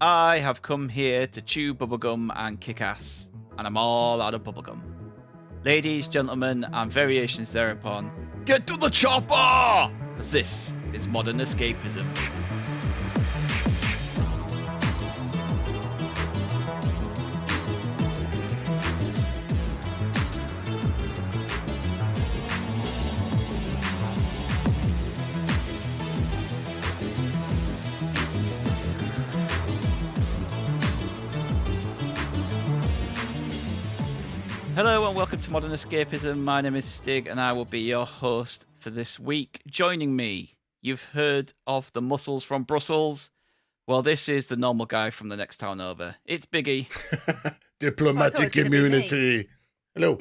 I have come here to chew bubblegum and kick ass, and I'm all out of bubblegum. Ladies, gentlemen, and variations thereupon, get to the chopper! Because this is modern escapism. Hello and welcome to Modern Escapism. My name is Stig and I will be your host for this week. Joining me, you've heard of the muscles from Brussels. Well, this is the normal guy from the next town over. It's Biggie. Diplomatic immunity. Hello.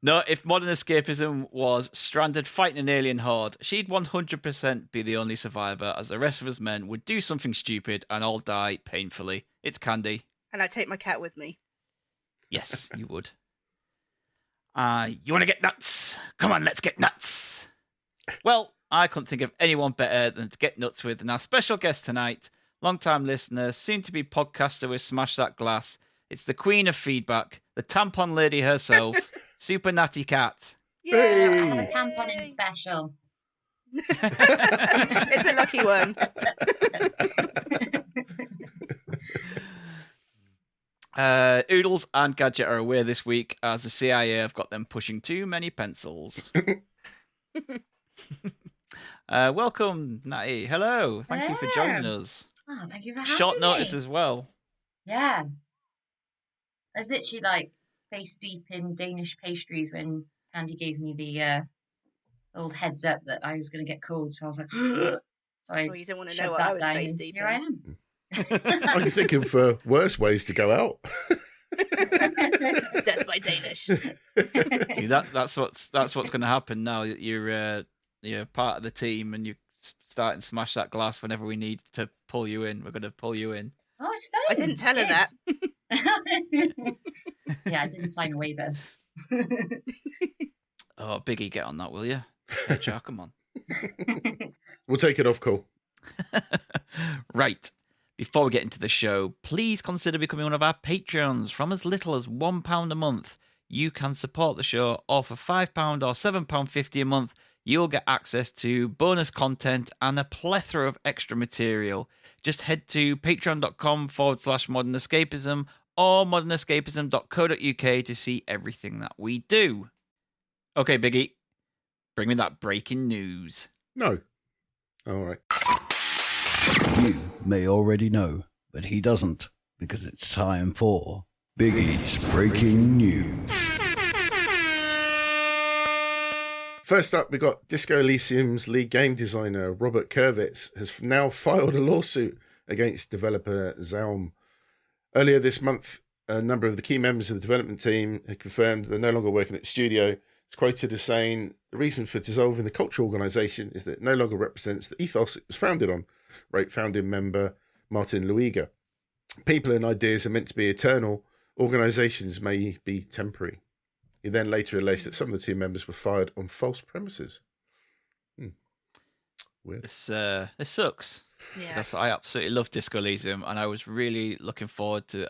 No, if Modern Escapism was stranded fighting an alien horde, she'd 100% be the only survivor, as the rest of us men would do something stupid and all die painfully. It's Candy. And I'd take my cat with me. Yes, you would. You want to get nuts? Come on, let's get nuts. Well, I couldn't think of anyone better than to get nuts with than our special guest tonight, long-time listener, soon-to-be podcaster with Smash That Glass. It's the queen of feedback, the tampon lady herself, SuperNattyCat. Yeah, Hey. I have a tampon in special. it's a lucky one. Oodles and Gadget are aware this week as the CIA have got them pushing too many pencils. Welcome, Natty. Hello. Thank you for joining us. Oh, thank you for having Short me. notice as well. Yeah. I was literally like face deep in Danish pastries when Candy gave me the old heads up that I was going to get cold. So I was like, so I Well, you don't want to know shoved what I that was down face and deep here I in. am. I can think of worse ways to go out. Death by Danish. See, that's what's going to happen now. You're part of the team and you start and smash that glass whenever we need to pull you in. We're going to pull you in. Oh, it's fun. I didn't tell her that. Yeah, I didn't sign a waiver. Oh, Biggie, get on that, will you? HR, come on. We'll take it off call. Right. Before we get into the show, please consider becoming one of our Patreons. From as little as £1 a month, you can support the show, or for £5 or £7.50 a month, you'll get access to bonus content and a plethora of extra material. Just head to patreon.com/modern escapism or modernescapism.co.uk to see everything that we do. Okay, Biggie, bring me that breaking news. No. All right. You may already know, but he doesn't, because it's time for Biggie's Breaking News. First up, we got Disco Elysium's lead game designer, Robert Kurwitz, has now filed a lawsuit against developer Zaum. Earlier this month, a number of the key members of the development team had confirmed they're no longer working at the studio. It's quoted as saying, the reason for dissolving the cultural organisation is that it no longer represents the ethos it was founded on, wrote founding member Martin Luiga. People and ideas are meant to be eternal. Organisations may be temporary. He then later alleged that some of the team members were fired on false premises. Weird. This sucks. Yeah. I absolutely love Disco Elysium, and I was really looking forward to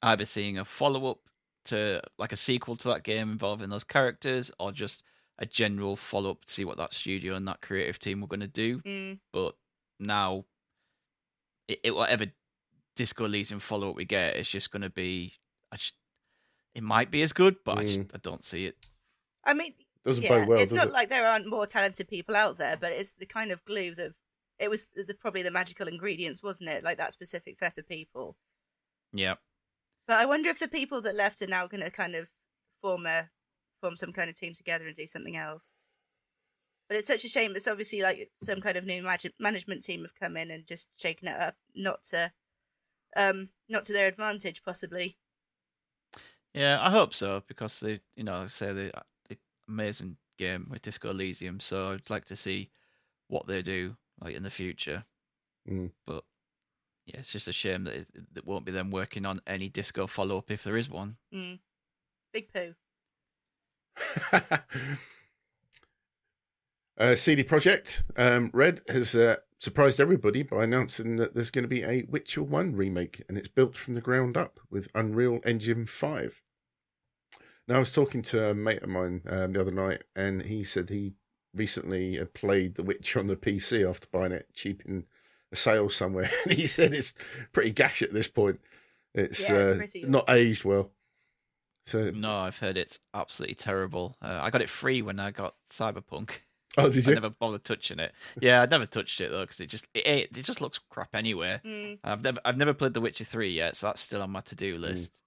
either seeing a follow-up to, like, a sequel to that game involving those characters, or just a general follow-up to see what that studio and that creative team were going to do. But now, whatever Disco Elysium follow-up we get, it's just going to be... it might be as good, but I don't see it. I mean, Doesn't bode well, it's does not it? like there aren't more talented people out there, but it's the kind of glue that... It was probably the magical ingredients, wasn't it? Like that specific set of people. Yeah. But I wonder if the people that left are now going to kind of form some kind of team together and do something else. But it's such a shame. It's obviously like some kind of new management team have come in and just shaken it up, not to their advantage, possibly. Yeah, I hope so, because they say the amazing game with Disco Elysium, so I'd like to see what they do like in the future. But yeah, it's just a shame that it won't be them working on any Disco follow-up if there is one. Big poo. CD Projekt Red has surprised everybody by announcing that there's going to be a Witcher 1 remake, and it's built from the ground up with Unreal Engine 5. Now, I was talking to a mate of mine the other night, and he said he recently played The Witcher on the PC after buying it cheap in a sale somewhere, and he said it's pretty gash at this point. It's pretty not aged well. So No, I've heard it's absolutely terrible. I got it free when I got Cyberpunk. oh, did I you? never bothered touching it. Yeah, I never touched it though because it just looks crap anyway. Mm. I've never played The Witcher 3 yet, so that's still on my to-do list.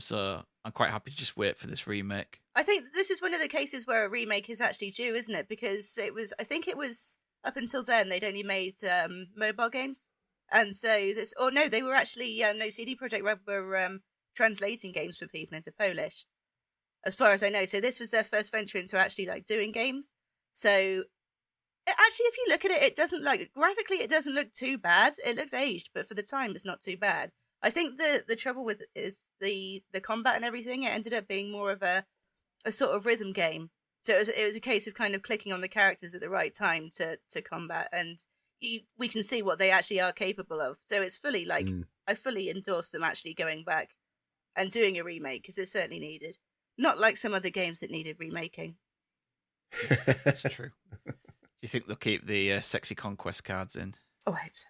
So I'm quite happy to just wait for this remake. I think this is one of the cases where a remake is actually due, isn't it? Because I think it was up until then they'd only made mobile games, and so they were actually CD Projekt Red were translating games for people into Polish, as far as I know. So this was their first venture into actually like doing games. So actually, if you look at it, it doesn't graphically it doesn't look too bad. It looks aged, but for the time, it's not too bad. I think the trouble with it is the combat and everything. It ended up being more of a sort of rhythm game. So it was a case of kind of clicking on the characters at the right time to combat, and we can see what they actually are capable of. So it's fully I fully endorse them actually going back and doing a remake because it's certainly needed. Not like some other games that needed remaking. That's true. Do you think they'll keep the sexy conquest cards in? Oh, I hope so.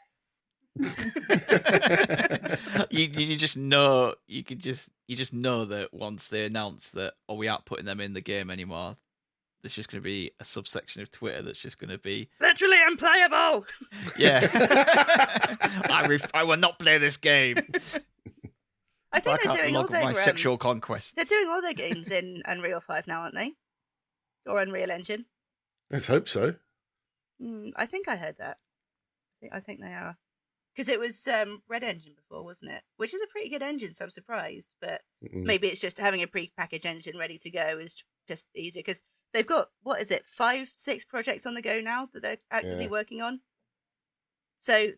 you just know you just know that once they announce that we aren't putting them in the game anymore, there's just going to be a subsection of Twitter that's just going to be literally unplayable. Yeah. I will not play this game. I think they're doing all their sexual conquests. They're doing all their games in Unreal 5 now, aren't they? Or Unreal Engine. Let's hope so. I think I heard that. I think they are. Because it was Red Engine before, wasn't it? Which is a pretty good engine, so I'm surprised. But maybe it's just having a pre-packaged engine ready to go is just easier. Because they've got, 5-6 projects on the go now that they're actively working on. So,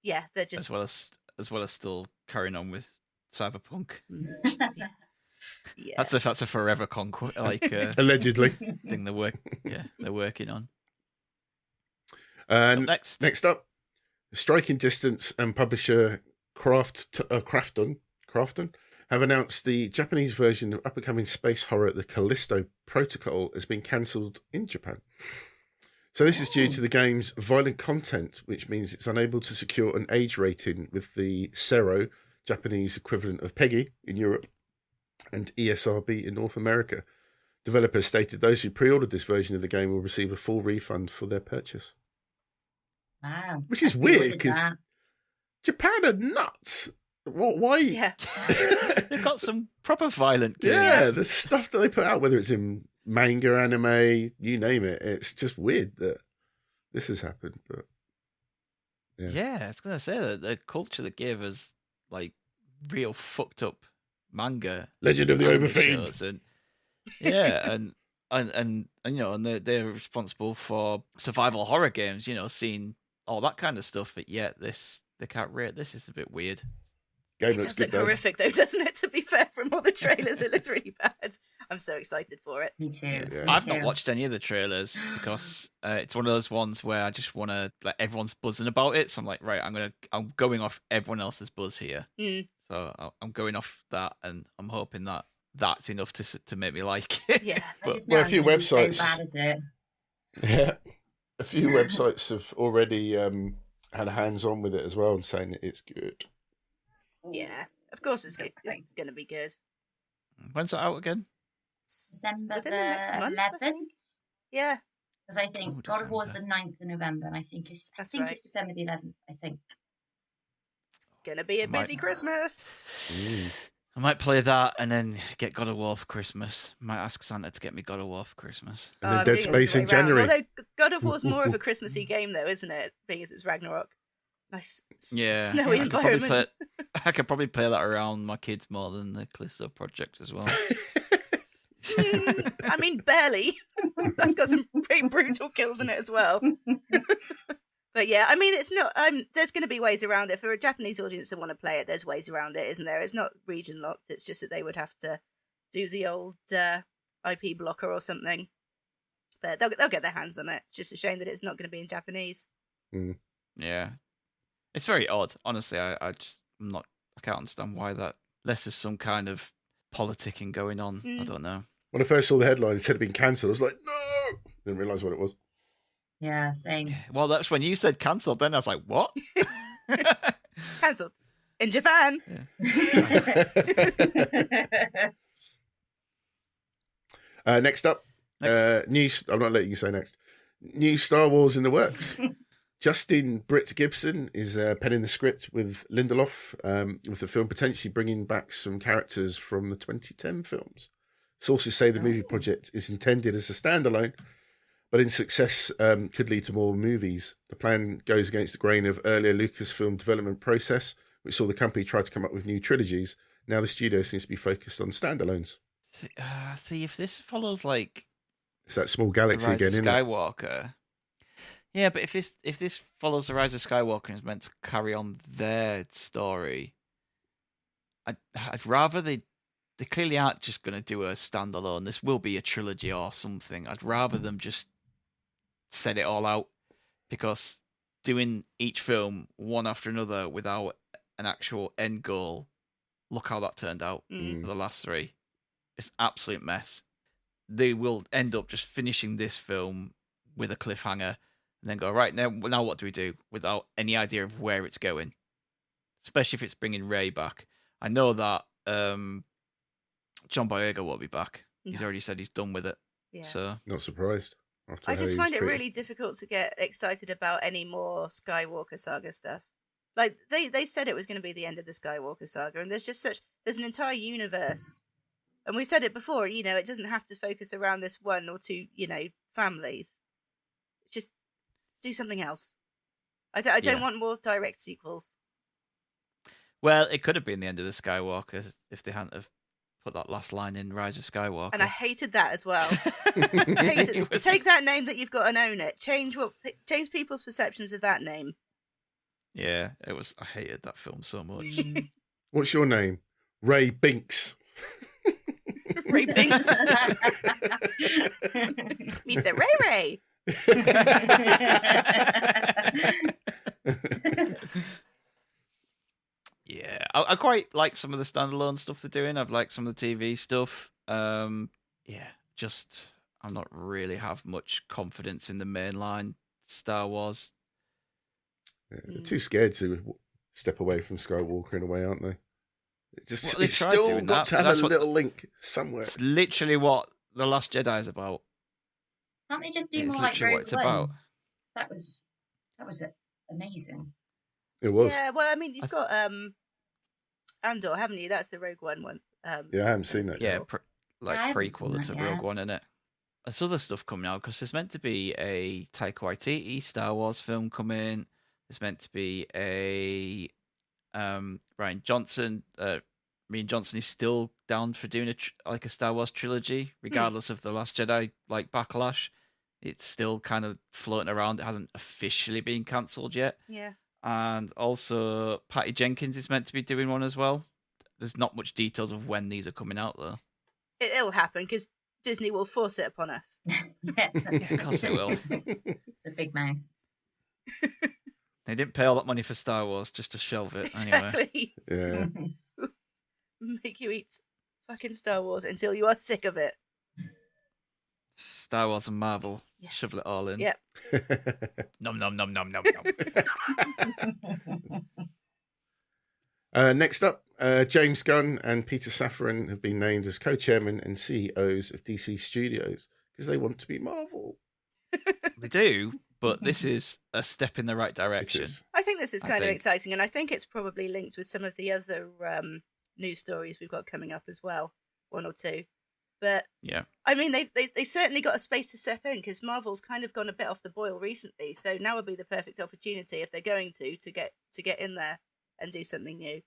yeah, they're just... As well as still carrying on with Cyberpunk. Yeah. That's a forever conquest, allegedly thing they're working on. Next up, Striking Distance and publisher Crafton have announced the Japanese version of up-and-coming space horror The Callisto Protocol has been cancelled in Japan. So this is due to the game's violent content, which means it's unable to secure an age rating with the CERO, Japanese equivalent of PEGI in Europe, and ESRB in North America. Developers stated those who pre-ordered this version of the game will receive a full refund for their purchase. Wow. Which is weird, because Japan are nuts. Why? Yeah. They've got some proper violent games. Yeah, the stuff that they put out, whether it's in manga, anime, you name it, it's just weird that this has happened. But yeah, I was going to say that the culture that gave us like real fucked up manga, Legend of the Overfiend, and and you know, and they're responsible for survival horror games. You know, seeing all that kind of stuff, but yet they can't rate. This is a bit weird. Game it looks does good, look horrific, though, doesn't it? To be fair, from all the trailers, it looks really bad. I'm so excited for it. Me too. Yeah. I've not watched any of the trailers because it's one of those ones where I just want to, like, everyone's buzzing about it. So I'm like, right, I'm going off everyone else's buzz here. So I'm going off that, and I'm hoping that that's enough to make me like it. Yeah. But a few websites. So bad at it. Yeah, a few websites have already had hands on with it as well and saying it's good. Yeah, of course it's going to be good. When's it out again? December Within the next month, I 11th. think. Yeah. Because I think God of War is the 9th of November, and I think it's December the 11th. I think it's gonna be a busy Christmas. I might play that and then get God of War for Christmas. Might ask Santa to get me God of War for Christmas. And then Dead Space in January. Although God of War's more of a Christmassy game, though, isn't it? Because it's Ragnarok. Nice, snowy environment. I could probably play that around my kids more than the Callisto project as well. I mean, barely. That's got some pretty brutal kills in it as well. But yeah, I mean, it's not. There's going to be ways around it for a Japanese audience that want to play it. There's ways around it, isn't there? It's not region locked. It's just that they would have to do the old IP blocker or something. But they'll get their hands on it. It's just a shame that it's not going to be in Japanese. Yeah. It's very odd. Honestly, I can't understand why that, unless there's some kind of politicking going on. I don't know. When I first saw the headline, it said it had been cancelled. I was like, no! Didn't realise what it was. Yeah, same. Well, that's when you said cancelled. Then I was like, what? Cancelled in Japan. Next up, news. I'm not letting you say next. New Star Wars in the works. Justin Britt Gibson is penning the script with Lindelof, with the film potentially bringing back some characters from the 2010 films. Sources say the movie project is intended as a standalone, but in success could lead to more movies. The plan goes against the grain of earlier Lucasfilm development process, which saw the company try to come up with new trilogies. Now the studio seems to be focused on standalones. See, if this follows like It's that small galaxy the Rise again, of isn't it? Skywalker. Yeah, but if this follows the Rise of Skywalker and is meant to carry on their story, I'd rather they clearly aren't just going to do a standalone. This will be a trilogy or something. I'd rather them just set it all out, because doing each film one after another without an actual end goal, look how that turned out for the last three. It's an absolute mess. They will end up just finishing this film with a cliffhanger and then go, right, now what do we do, without any idea of where it's going, especially if it's bringing Rey back. I know that John Boyega will be back. He's already said he's done with it. Yeah. So Not surprised. I just find it really difficult to get excited about any more Skywalker saga stuff. Like they said it was going to be the end of the Skywalker saga, and there's an entire universe. And we said it before, it doesn't have to focus around this one or two, families. Just do something else. I don't want more direct sequels. well, it could have been the end of the Skywalker if they hadn't have put that last line in Rise of Skywalker. And I hated that as well. I hated it. Take that name that you've got and own it. Change people's perceptions of that name. Yeah, it was. I hated that film so much. What's your name? Ray Binks. Ray Binks. Mr. Ray. Yeah, I quite like some of the standalone stuff they're doing. I've liked some of the TV stuff. Just I'm not really have much confidence in the mainline Star Wars. Yeah, they're too scared to step away from Skywalker in a way, aren't they? It's tried still doing got that, to but have a little link somewhere. It's literally what The Last Jedi is about. Can't they just do It's more like literally what Rogue it's One? about. That was amazing. It was. Yeah, well, I mean, you've got Andor, haven't you? That's the Rogue One one. Yeah, I haven't seen that Yeah, yet. I haven't prequel seen to that Rogue yet. One, innit? There's other stuff coming out because there's meant to be a Taika Waititi Star Wars film coming. There's meant to be a Rian Johnson. Rian Johnson is still down for doing a Star Wars trilogy, regardless of The Last Jedi backlash. It's still kind of floating around. It hasn't officially been cancelled yet. Yeah. And also, Patty Jenkins is meant to be doing one as well. There's not much details of when these are coming out, though. It'll happen because Disney will force it upon us. Yeah. Yeah, of course they will. The big mouse. They didn't pay all that money for Star Wars just to shelve it anyway. Exactly. Yeah. Make you eat fucking Star Wars until you are sick of it. Star Wars and Marvel, Yeah. shovel it all in. Yep. Nom nom nom nom nom nom. Next up, James Gunn and Peter Safran have been named as co-chairman and CEOs of DC Studios because they want to be Marvel. They do, but this is a step in the right It direction. is. I think this is I kind of think. exciting, and I think it's probably linked with some of the other news stories we've got coming up as well, one or two. But Yeah. I mean, they certainly got a space to step in because Marvel's kind of gone a bit off the boil recently. So now would be the perfect opportunity if they're going to get in there and do something new.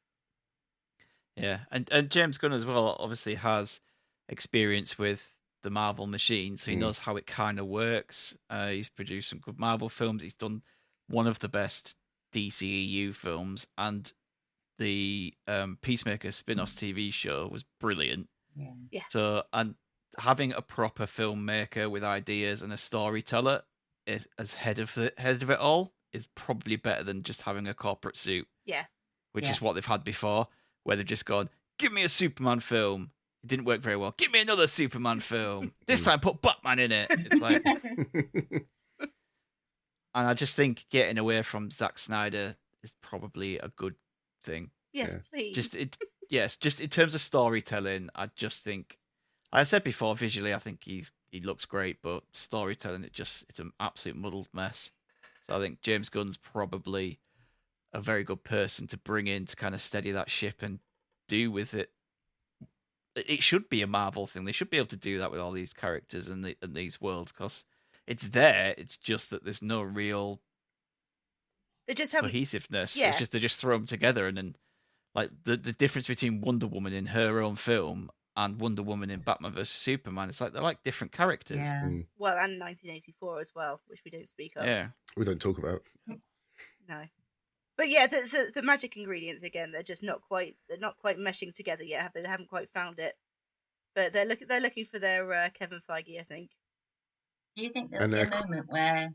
Yeah, and James Gunn as well obviously has experience with the Marvel machine, so he knows how it kind of works. He's produced some good Marvel films. He's done one of the best DCEU films, and the Peacemaker spin-off TV show was brilliant. Yeah. So, and having a proper filmmaker with ideas and a storyteller as head of it all is probably better than just having a corporate suit, Yeah. which Yeah. is what they've had before, where they've just gone, give me a Superman film. It didn't work very well. Give me another Superman film. This time put Batman in it. It's like, and I just think getting away from Zack Snyder is probably a good thing. Yes, Yeah. please. Just in terms of storytelling, I just think, I said before, visually, I think he looks great, but storytelling, it's an absolute muddled mess. So I think James Gunn's probably a very good person to bring in to kind of steady that ship and do with it. It should be a Marvel thing. They should be able to do that with all these characters and these worlds, because it's there. It's just that there's no real They just haven't. cohesiveness. Yeah. It's just they just throw them together, and then like the difference between Wonder Woman in her own film and Wonder Woman in Batman vs Superman, it's like they're like different characters. Yeah. Well, and 1984 as well, which we don't speak of. Yeah. We don't talk about. No. But yeah, the magic ingredients again, they're just not quite meshing together yet, have they? They haven't quite found it. But they're looking for their Kevin Feige, I think. Do you think there'll And be a moment where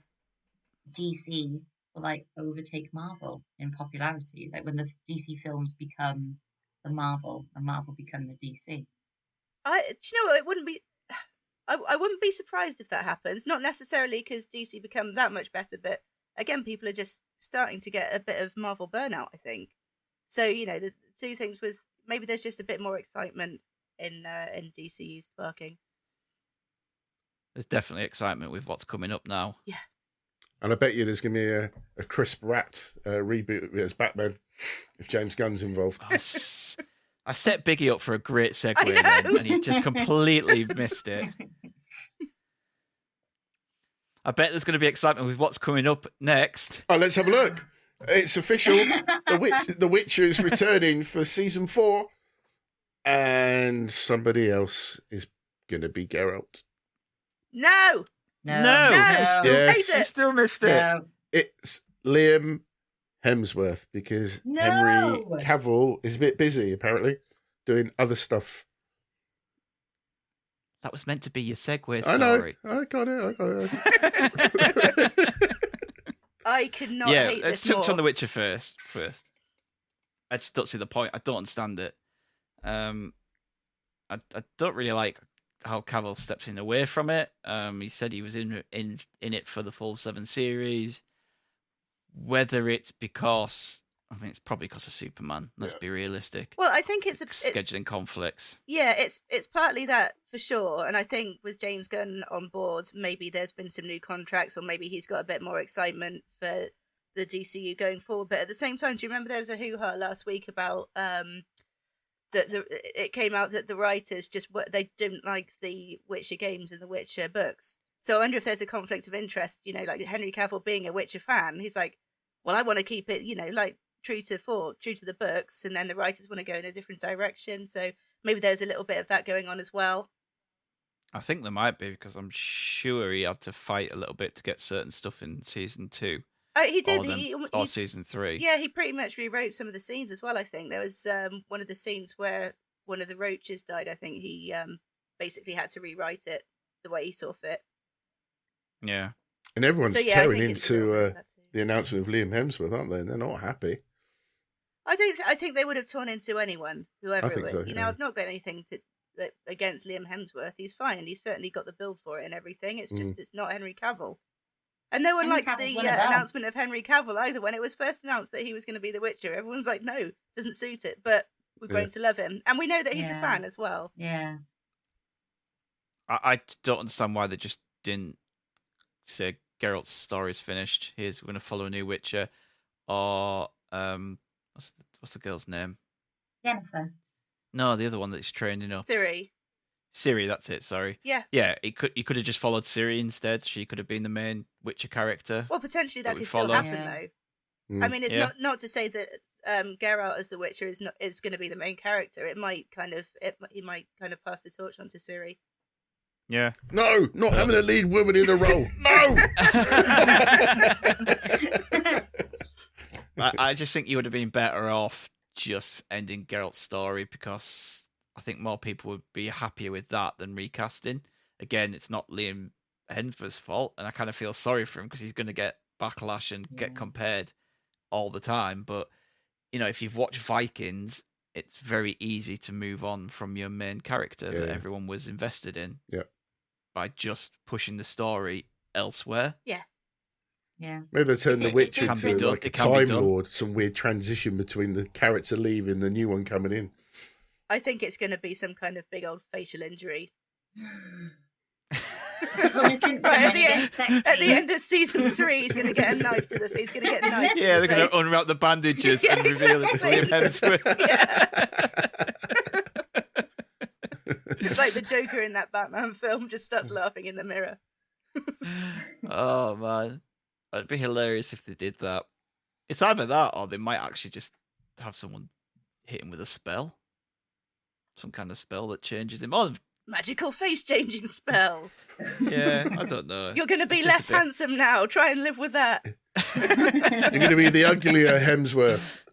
DC will like overtake Marvel in popularity, like when the DC films become the Marvel and Marvel become the DC? Do you know what? It wouldn't be. I wouldn't be surprised if that happens. Not necessarily because DC become that much better, but again, people are just starting to get a bit of Marvel burnout, I think. So the two things with maybe there's just a bit more excitement in DCU sparking. There's definitely excitement with what's coming up now. Yeah. And I bet you there's going to be a Chris Pratt reboot as Batman if James Gunn's involved. I set Biggie up for a great segue, I know. then, and he just completely missed it. I bet there's going to be excitement with what's coming up next. Oh, let's have a look. It's official. The Witcher is returning for season 4, and somebody else is going to be Geralt. No. No. Yes. I still missed it. No. It's Liam Hemsworth because No. Henry Cavill is a bit busy apparently doing other stuff. That was meant to be your segue story. I know. I got it. I cannot Yeah, hate let's this touch more. on The Witcher first. I just don't see the point. I don't understand it. I don't really like how Cavill steps in away from it. He said he was in it for the full 7 series. Whether it's because, I mean, it's probably because of Superman. Let's be realistic. Well, I think it's Scheduling conflicts. Yeah, it's partly that for sure, and I think with James Gunn on board, maybe there's been some new contracts, or maybe he's got a bit more excitement for the DCU going forward. But at the same time, do you remember there was a hoo-ha last week about that it came out that the writers they didn't like the Witcher games and the Witcher books. So I wonder if there's a conflict of interest. Like Henry Cavill being a Witcher fan, he's like, well, I want to keep it, like true to the books, and then the writers want to go in a different direction. So maybe there's a little bit of that going on as well. I think there might be, because I'm sure he had to fight a little bit to get certain stuff in season 2. He did. Or season 3. Yeah, he pretty much rewrote some of the scenes as well, I think. There was one of the scenes where one of the roaches died. I think he basically had to rewrite it the way he saw fit. Yeah. And everyone's So, yeah, I tearing think it's a little bit into of that too. the announcement of Liam Hemsworth, aren't they? They're not happy. I think they would have torn into anyone, whoever I think it so, was. yeah. I've not got anything against Liam Hemsworth. He's fine. He's certainly got the build for it and everything. It's just it's not Henry Cavill. And no one Henry likes Cavill's the one of us. announcement of Henry Cavill either. When it was first announced that he was going to be The Witcher, everyone's like, no, doesn't suit it. But we've grown to love him. And we know that he's a Yeah. fan as well. Yeah. I don't understand why they just didn't say Geralt's story's finished. We're going to follow a new Witcher. Or, what's the girl's name? Jennifer. No, the other one that's training up. Siri, that's it, sorry. yeah. Yeah, you could have just followed Ciri instead. She could have been the main Witcher character. Well, potentially that we could still follow. happen, Yeah. though. Mm. I mean, it's Yeah. not to say that Geralt as the Witcher is going to be the main character. It might he might kind of pass the torch on to Ciri. Yeah. No, not having a lead woman in the role. No. I just think you would have been better off just ending Geralt's story, because I think more people would be happier with that than recasting. Again, it's not Liam Hemsworth's fault, and I kind of feel sorry for him because he's going to get backlash and get Yeah. compared all the time. But, if you've watched Vikings, it's very easy to move on from your main character that Yeah. everyone was invested in. Yeah. By just pushing the story elsewhere. Yeah. Maybe they turn the Witcher can be into done. like a It can be Time done. Lord, some weird transition between the character leaving, the new one coming in. I think it's going to be some kind of big old facial injury. Homer Simpson Right, when he gets sexy. At the end of season 3, he's going to get a knife to the face. He's going to get a knife. to Yeah, the they're going face. to unwrap the bandages Yeah, and reveal it's exactly. Liam Hemsworth. It's like the Joker in that Batman film just starts laughing in the mirror. Oh, man. It'd be hilarious if they did that. It's either that or they might actually just have someone hit him with a spell. Some kind of spell that changes him. Oh, Magical face changing spell. yeah, I don't know. You're going to be It's just less a bit- handsome now. Try and live with that. You're going to be the uglier Hemsworth.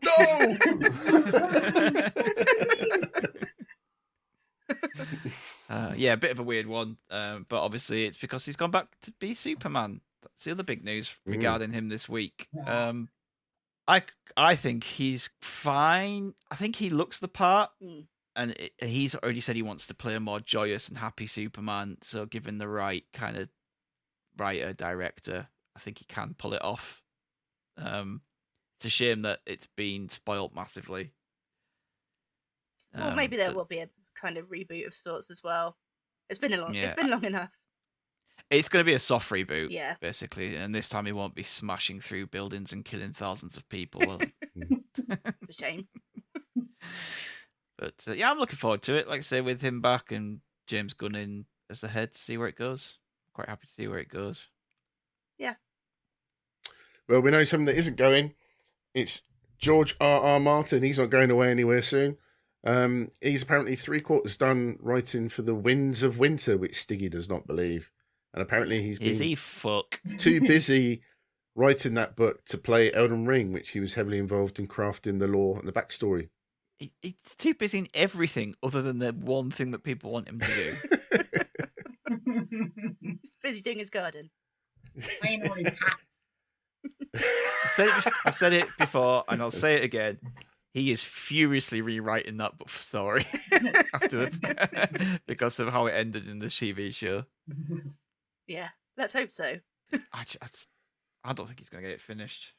No! Yeah, a bit of a weird one. But obviously it's because he's gone back to be Superman. That's the other big news regarding him this week. I think he's fine. I think he looks the part. Mm. And he's already said he wants to play a more joyous and happy Superman. So given the right kind of writer, director, I think he can pull it off. It's a shame that it's been spoilt massively. Well, maybe there but will be a kind of reboot of sorts as well. It's been Yeah. It's been long enough. It's going to be a soft reboot, Yeah. basically. And this time he won't be smashing through buildings and killing thousands of people. It's a shame. But yeah, I'm looking forward to it. Like I say, with him back and James Gunn in as the head, see where it goes. Quite happy to see where it goes. Well, we know something that isn't going. It's George R.R. Martin. He's not going away anywhere soon. He's apparently 3/4 done writing for The Winds of Winter, which Stiggy does not believe. And apparently he's Is been he fuck? too busy writing that book to play Elden Ring, which he was heavily involved in crafting the lore and the backstory. He's too busy in everything other than the one thing that people want him to do. He's busy doing his garden. Wearing all his hats. I've said it before, and I'll say it again. He is furiously rewriting that book story because of how it ended in the TV show. Yeah, let's hope so. I don't think he's going to get it finished.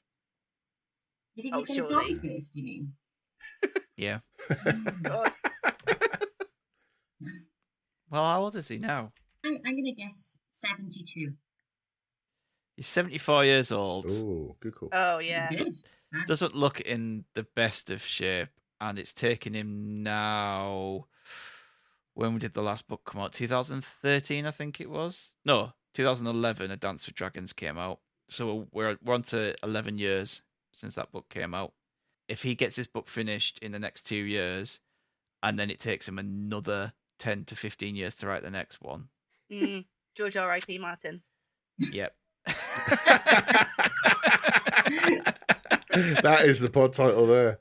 You think Oh, he's going to surely. die first, you mean? Yeah. God. Well, how old is he now? I'm going to guess 72. He's 74 years old. Oh, good call. Oh, yeah. Good. Doesn't look in the best of shape, and it's taken him now. When did the last book come out? 2013, I think it was. No, 2011. A Dance with Dragons came out. So we're on to 11 years since that book came out. If he gets his book finished in the next 2 years, and then it takes him another 10 to 15 years to write the next one. George R.I.P. Martin. Yep. That is the pod title there.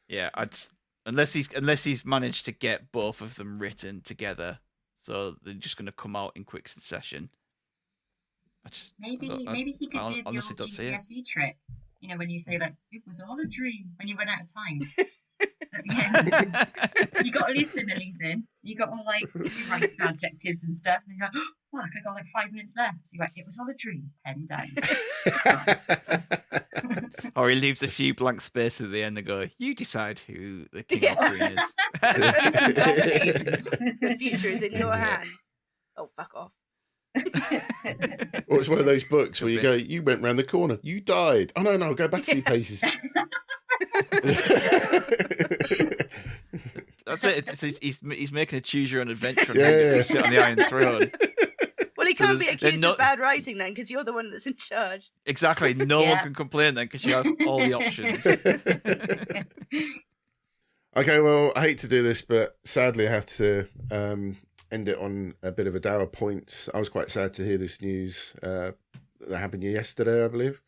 Yeah, unless he's managed to get both of them written together, so they're just going to come out in quick succession. Maybe he could I do the honestly old don't see it. GCSE trick. You know, when you say, like, it was all a dream, when you run out of time. At the end, you got to listen, Elise. You got to, like, you write adjectives and stuff, and you're like, oh, fuck, I got like 5 minutes left. So you're like, it was all a dream, pen down. Or he leaves a few blank spaces at the end and go, you decide who the king of green is. The future is in your hands. Oh, fuck off. Or it's one of those books where you go, you went round the corner, you died. Oh, no, go back a few paces. That's it. He's making a choose your own adventure and Yeah, he gets yeah. to sit on the Iron Throne. Well, he So can't be they're accused not- of bad writing then, because you're the one that's in charge. Exactly. No one Yeah. can complain then because you have all the options. Okay, well, I hate to do this, but sadly I have to end it on a bit of a dour point. I was quite sad to hear this news that happened yesterday, I believe.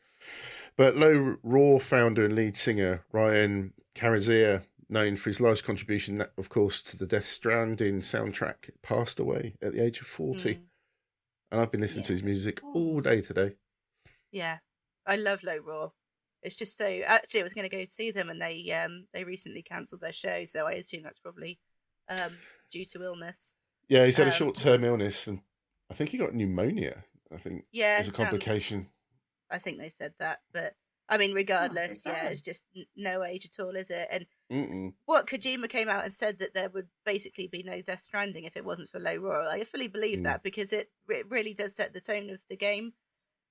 But Low Raw founder and lead singer Ryan Carazia, known for his large contribution, of course, to the Death Stranding soundtrack, passed away at the age of 40. and I've been listening to his music all day today. Yeah, I love Low Roar. It's just so. Actually, I was going to go see them, and they recently cancelled their show, so I assume that's probably due to illness. Yeah, he's had a short-term illness, and I think he got pneumonia. I think as a complication. I think they said that, but I mean, regardless, it's just no age at all, is it? And what Kojima came out and said that there would basically be no Death Stranding if it wasn't for Low Roar. I fully believe that, because it really does set the tone of the game.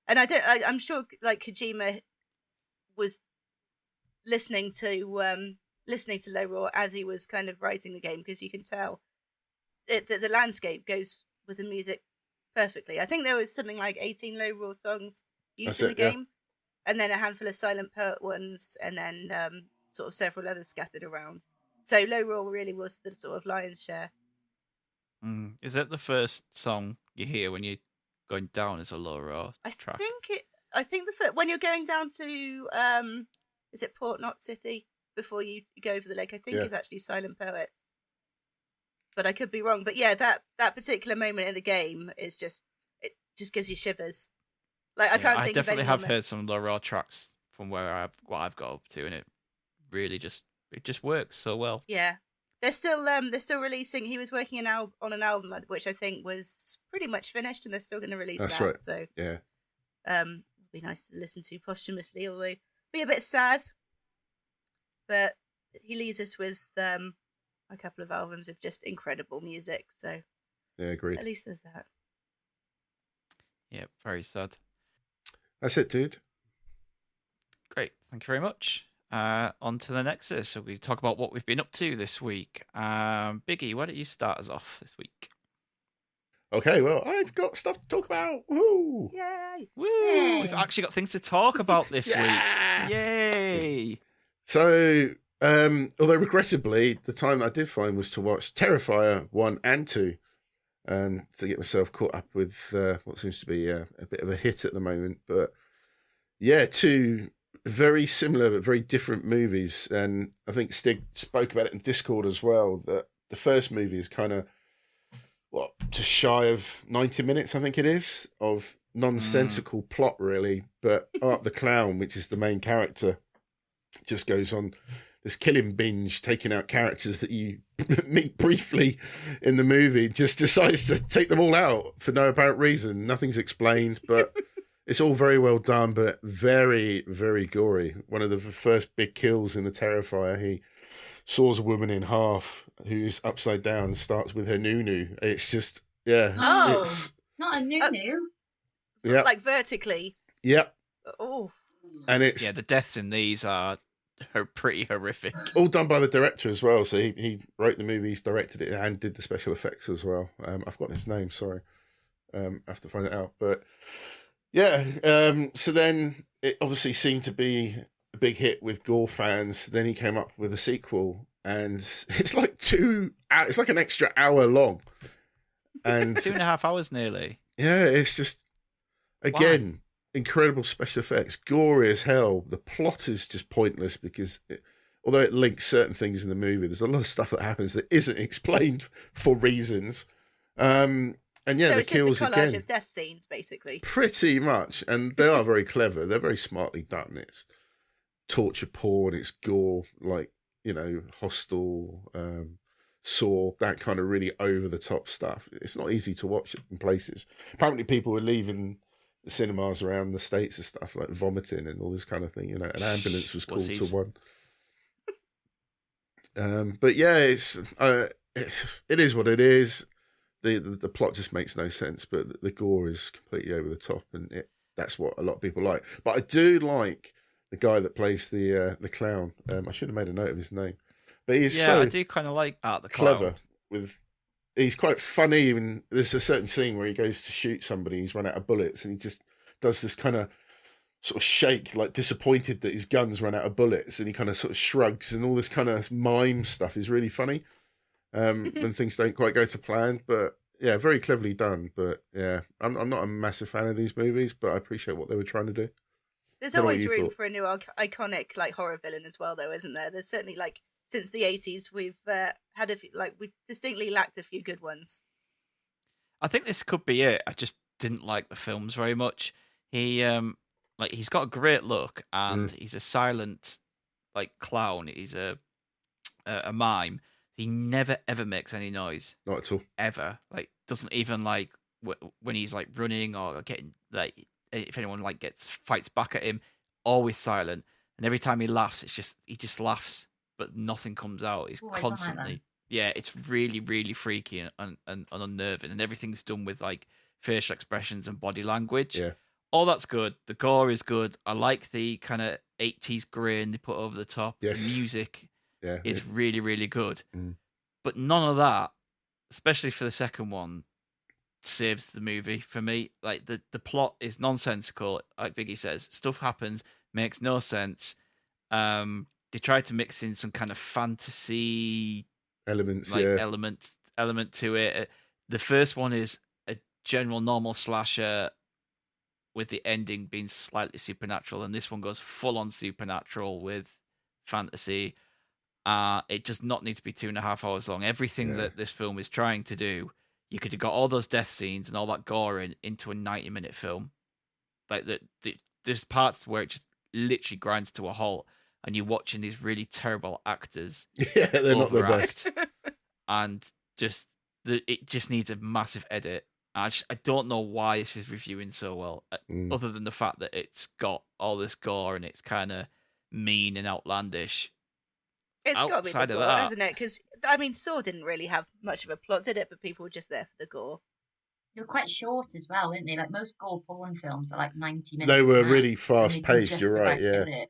And I'm sure like Kojima was listening to Low Roar as he was kind of writing the game, because you can tell the landscape goes with the music perfectly. I think there was something like 18 Low Roar songs used in the game, and then a handful of Silent Poet ones, and then sort of several others scattered around. So Low Roar really was the sort of lion's share. Is that the first song you hear when you're going down as a Low Roar track? I think when you're going down to is it Port Knot City before you go over the lake? I think it's actually Silent Poets, but I could be wrong. But yeah, that particular moment in the game is just gives you shivers. Like I can't think. I definitely of have heard some Low Roar tracks from what I've got up to, and it really just works so well. Yeah, they're still releasing. He was working on an album which I think was pretty much finished, and they're still going to release that. Right. So yeah, it'd be nice to listen to posthumously, although be a bit sad. But he leaves us with a couple of albums of just incredible music. So yeah, agreed. At least there's that. Yeah, very sad. That's it, dude. Great, thank you very much. On to the Nexus. So we talk about what we've been up to this week. Biggie, why don't you start us off this week? Okay, well, I've got stuff to talk about. Woo! Yay! Woo! Yay. We've actually got things to talk about this week. Yay! So, although regrettably, the time I did find was to watch Terrifier 1 and 2, to get myself caught up with what seems to be a bit of a hit at the moment. But yeah, two very similar but very different movies. And I think Stig spoke about it in Discord as well, that the first movie is kind of, just shy of 90 minutes, I think it is, of nonsensical plot, really. But Art the Clown, which is the main character, just goes on this killing binge, taking out characters that you meet briefly in the movie, just decides to take them all out for no apparent reason. Nothing's explained, but it's all very well done, but very, very gory. One of the first big kills in the Terrifier, he saws a woman in half who's upside down and starts with her noo-noo. It's just, it's not a noo-noo. Yeah. Like vertically. Yep. Oh. And it's the deaths in these are pretty horrific. All done by the director as well. So he wrote the movie, he's directed it, and did the special effects as well. I've forgotten his name, sorry. I have to find it out. But yeah, so then it obviously seemed to be a big hit with gore fans. Then he came up with a sequel, and it's like it's like an extra hour long. And 2.5 hours nearly. Yeah, it's just, again, incredible special effects, gory as hell. The plot is just pointless because although it links certain things in the movie, there's a lot of stuff that happens that isn't explained for reasons. And yeah, so the it's kills just a collage again. of death scenes, basically. Pretty much, and they are very clever. They're very smartly done. It's torture porn, it's gore, like, Hostel, Saw, that kind of really over the top stuff. It's not easy to watch in places. Apparently, people were leaving the cinemas around the States and stuff, like vomiting and all this kind of thing. An ambulance was called to one. But yeah, it is what it is. The plot just makes no sense, but the gore is completely over the top, and that's what a lot of people like. But I do like the guy that plays the clown. I should have made a note of his name, but he's I do kind of like Art the Clown. Clever. He's quite funny, and there's a certain scene where he goes to shoot somebody, he's run out of bullets, and he just does this kind of sort of shake, like disappointed that his gun's run out of bullets, and he kind of sort of shrugs, and all this kind of mime stuff is really funny when things don't quite go to plan. But yeah, very cleverly done. But yeah, I'm not a massive fan of these movies, but I appreciate what they were trying to do. There's always room for a new iconic like horror villain as well, though, isn't there? There's certainly, like, since the 80s, we've had a few, like, we've distinctly lacked a few good ones. I think this could be it. I just didn't like the films very much. He like he's got a great look, and he's a silent like clown. He's a mime. He never ever makes any noise. Not at all. Ever. Like doesn't even like when he's like running or getting like if anyone like fights back at him, always silent. And every time he laughs, he just laughs, but nothing comes out. He's Ooh, I don't like constantly that. yeah, it's really really freaky and unnerving, and everything's done with like facial expressions and body language. Yeah. All that's good. The gore is good. I like the kind of 80s grain they put over the top. Yes. The music Yeah. is really, really good. Mm. But none of that, especially for the second one, saves the movie for me. Like the plot is nonsensical. Like Biggie says, stuff happens, makes no sense. They tried to mix in some kind of fantasy Elements, like yeah. element to it. The first one is a general normal slasher with the ending being slightly supernatural, and this one goes full on supernatural with fantasy. It does not need to be 2.5 hours long. Everything that this film is trying to do, you could have got all those death scenes and all that gore into a 90-minute film. Like there's parts where it just literally grinds to a halt, and you're watching these really terrible actors. Yeah, they're not the best. And it just needs a massive edit. I don't know why this is reviewing so well, other than the fact that it's got all this gore and it's kind of mean and outlandish. It's got to be Outside the of gore, that- hasn't it? Because, I mean, Saw didn't really have much of a plot, did it? But people were just there for the gore. They were quite short as well, weren't they? Like most gore porn films are like 90 minutes. They were max, really and fast they can paced, just you're right, about yeah. get it.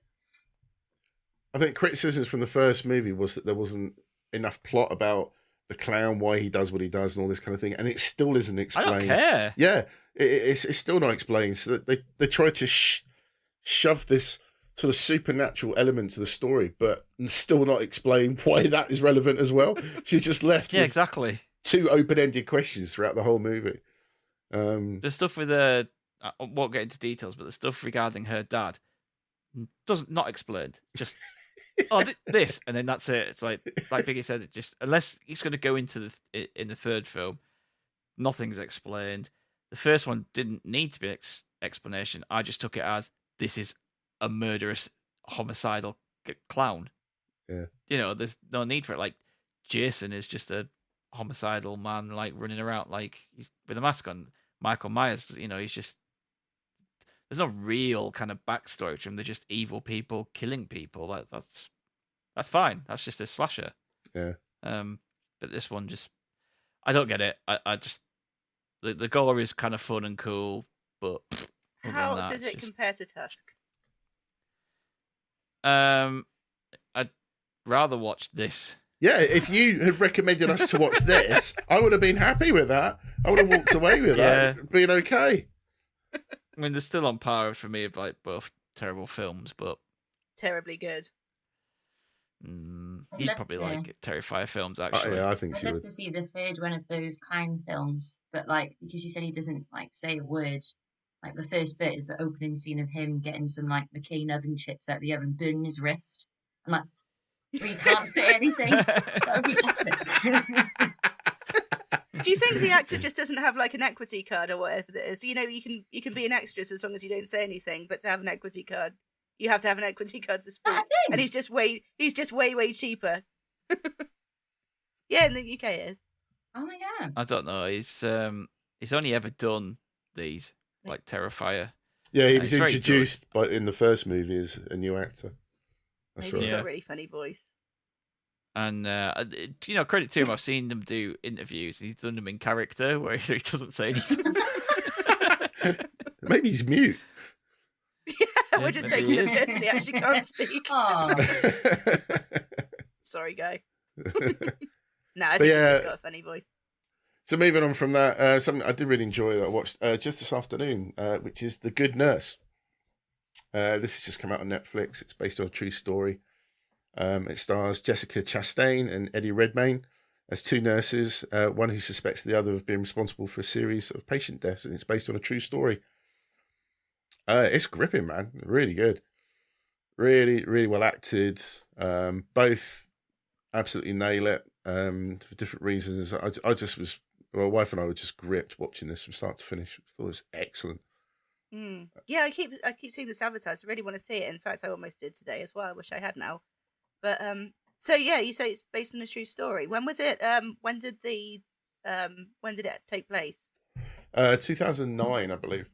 I think criticisms from the first movie was that there wasn't enough plot about the clown, why he does what he does, and all this kind of thing, and it still isn't I explained. don't care. Yeah, it's still not explained. So that they try to shove this sort of supernatural element to the story, but still not explain why that is relevant as well. So you're just left Yeah, with exactly. two open-ended questions throughout the whole movie. The stuff with I won't get into details, but the stuff regarding her dad not explained. Just this, and then that's it. It's like Biggie said, it just unless he's going to go into in the third film, nothing's explained. The first one didn't need to be explanation. I just took it as this is a murderous, homicidal clown. Yeah, you know, there's no need for it. Like Jason is just a homicidal man, like running around like he's with a mask on. Michael Myers, you know, he's just there's no real kind of backstory to him. They're just evil people killing people. That's fine. That's just a slasher. yeah. But this one just I don't get it. I just the gore is kind of fun and cool, but other than How that, does it's it compare to Tusk? I'd rather watch this. Yeah, if you had recommended us to watch this, I would have been happy with that. I would have walked away with that, being okay. I mean, they're still on par for me of like both terrible films, but Terribly good. I'd you'd love probably to. like Terrifier films, actually. Yeah, I think I'd she love would. to see the third one of those clown films, but like because you said he doesn't like say a word. Like the first bit is the opening scene of him getting some like McCain oven chips out the oven, burning his wrist. I'm like, well, you can't say anything. That would be epic. Do you think the actor just doesn't have like an equity card or whatever it is? You know, you can be an extras as long as you don't say anything, but to have an equity card, you have to have an equity card to speak. That a thing? And he's just way cheaper. Yeah, in the UK it is. Oh my god! I don't know. He's only ever done these like Terrifier. Yeah, he Yeah, was he's very good. introduced in the first movie as a new actor. That's Maybe he's right. got Yeah. a really funny voice. And you know, credit to him. I've seen him do interviews. He's done them in character where he doesn't say anything. Maybe he's mute. Yeah, we're just taking the piss and he actually can't speak. Oh, Sorry, guy. No, I But think he's yeah. just got a funny voice. So moving on from that, something I did really enjoy that I watched just this afternoon, which is The Good Nurse. This has just come out on Netflix. It's based on a true story. It stars Jessica Chastain and Eddie Redmayne as two nurses, one who suspects the other of being responsible for a series of patient deaths, and it's based on a true story. It's gripping, man. Really good. Really, really well acted. Both absolutely nail it for different reasons. I just was My wife and I were just gripped watching this from start to finish. I thought it was excellent. Yeah, I keep seeing this advertised. I really want to see it. In fact, I almost did today as well. I wish I had now. But so yeah, you say it's based on a true story. When was it? When did it take place? 2009, I believe.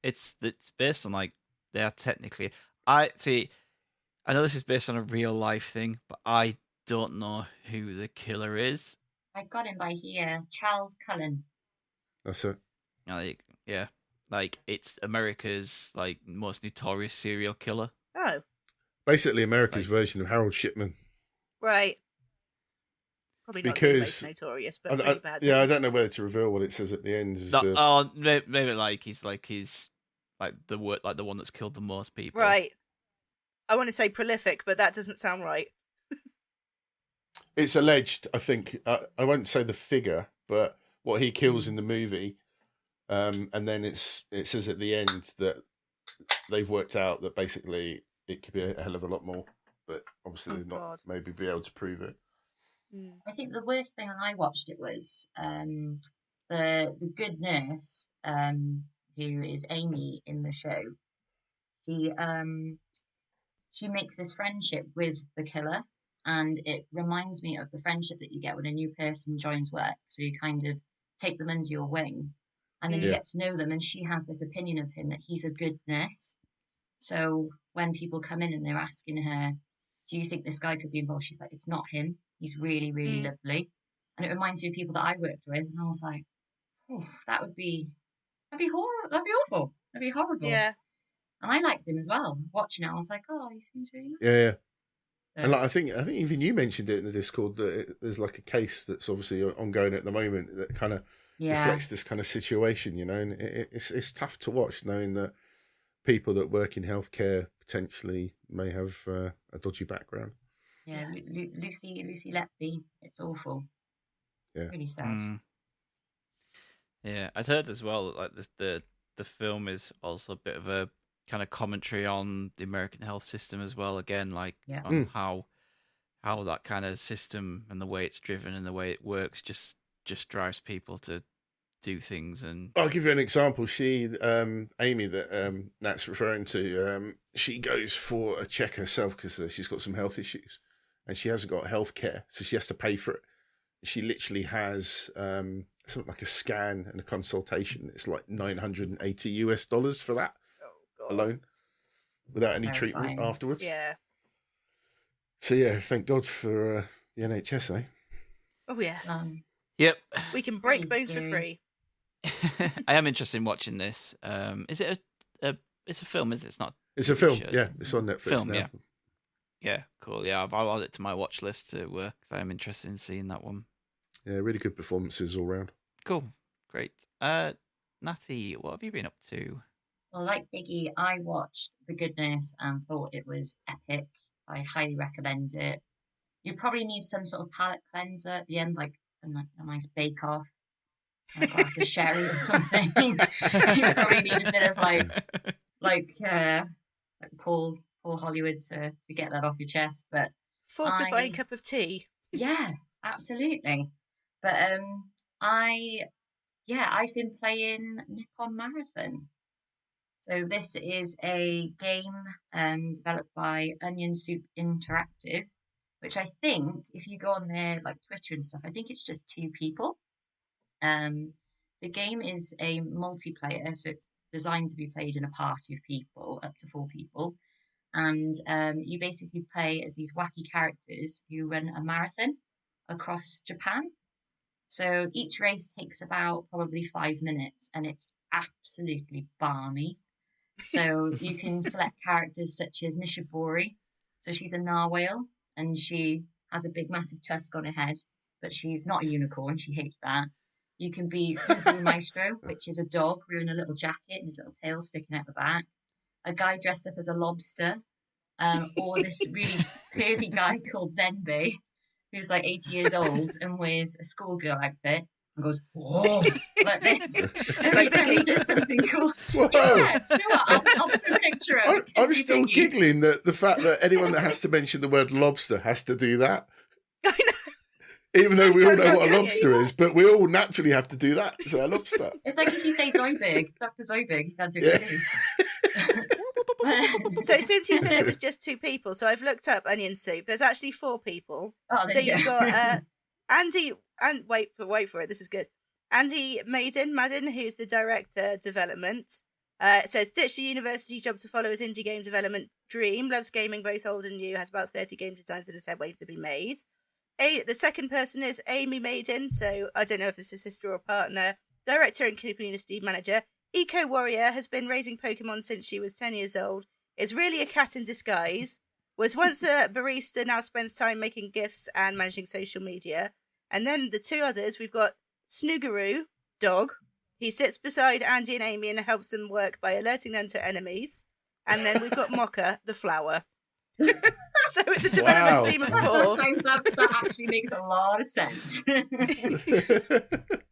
It's based on like they are technically. I know this is based on a real life thing, but I don't know who the killer is. I got him by here, Charles Cullen. That's it. Like, yeah, like it's America's like most notorious serial killer. Oh, Basically, America's version of Harold Shipman. right. Probably not the most notorious, but really bad. Yeah, I don't know whether to reveal what it says at the end. Maybe like he's like the one that's killed the most people. Right. I want to say prolific, but that doesn't sound right. It's alleged, I think. I won't say the figure, but what he kills in the movie, and then it says at the end that they've worked out that basically it could be a hell of a lot more, but obviously they've not maybe be able to prove it. I think the worst thing when I watched it was the good nurse, who is Amy in the show. She makes this friendship with the killer, and it reminds me of the friendship that you get when a new person joins work. So you kind of take them under your wing, and then you get to know them, and she has this opinion of him that he's a good nurse. So when people come in and they're asking her, do you think this guy could be involved? She's like, it's not him. He's really, really lovely. And it reminds me of people that I worked with. And I was like, oh, that'd be horrible. That'd be awful. That'd be horrible. Yeah. And I liked him as well. Watching it, I was like, oh, he seems really nice. Yeah. And like, I think even you mentioned it in the Discord that there's like a case that's obviously ongoing at the moment that kind of reflects this kind of situation, you know. And it's tough to watch knowing that people that work in healthcare potentially may have a dodgy background. Yeah, Lucy Letby. It's awful. Yeah, really sad. Yeah, I'd heard as well that like the film is also a bit of a kind of commentary on the American health system as well. Again, like on how that kind of system and the way it's driven and the way it works just drives people to do things. And I'll give you an example. She, Amy, that Nat's referring to, she goes for a check herself because she's got some health issues. And she hasn't got health care, so she has to pay for it. She literally has something like a scan and a consultation. It's like $980 for that alone, without any treatment afterwards. Yeah. So yeah, thank God for the NHS, eh? Oh yeah. Yep. We can break bones for free. I am interested in watching this. Is it it's a film? Is it? It's not. It's a film. Yeah, it's on Netflix film, now. Yeah. Yeah, cool. Yeah, I'll add it to my watch list because I am interested in seeing that one. Yeah, really good performances all round. Cool, great. Natty, what have you been up to? Well, like Biggie, I watched The Good Nurse and thought it was epic. I highly recommend it. You probably need some sort of palate cleanser at the end, like a nice bake-off, a glass of sherry or something. You probably need a bit of like Paul Hollywood to get that off your chest. But fortifying cup of tea. Yeah, absolutely. But I've been playing Nippon Marathon. So this is a game developed by Onion Soup Interactive, which I think if you go on their like Twitter and stuff, I think it's just 2 people. The game is a multiplayer, so it's designed to be played in a party of people, up to 4 people. And you basically play as these wacky characters who run a marathon across Japan. So each race takes about probably 5 minutes, and it's absolutely balmy. So you can select characters such as Nishibori. So she's a narwhal, and she has a big massive tusk on her head, but she's not a unicorn. She hates that. You can be Subaru Maestro, which is a dog wearing a little jacket and his little tail sticking out the back. A guy dressed up as a lobster, or this really curvy guy called Zenbei, who's like 80 years old and wears a schoolgirl outfit and goes, whoa, like this. Every time he does something cool. Whoa. Yeah, do you know what? I'll put a picture up. I'm still giggling that the fact that anyone that has to mention the word lobster has to do that. I know. Even though we all know what a Yeah. lobster is, but we all naturally have to do that. So a lobster. It's like if you say Zoidberg, Dr. Zoidberg, you can't do Yeah. it too. So since you said it was just 2 people, so I've looked up onion soup. There's actually 4 people. Oh, So there you you've go. got Andy, and wait for it. This is good. Andy Madden, who's the director development. It says ditched the university job to follow his indie game development dream. Loves gaming, both old and new. Has about 30 game designs in his head waiting to be made. The second person is Amy Maiden. So I don't know if this is sister or partner. Director and community manager. Eco Warrior has been raising Pokemon since she was 10 years old. Is really a cat in disguise. Was once a barista, now spends time making gifts and managing social media. And then the 2 others, we've got Snoogaroo, dog. He sits beside Andy and Amy and helps them work by alerting them to enemies. And then we've got Mocha, the flower. So it's a development Wow. team of That 4. that actually makes a lot of sense.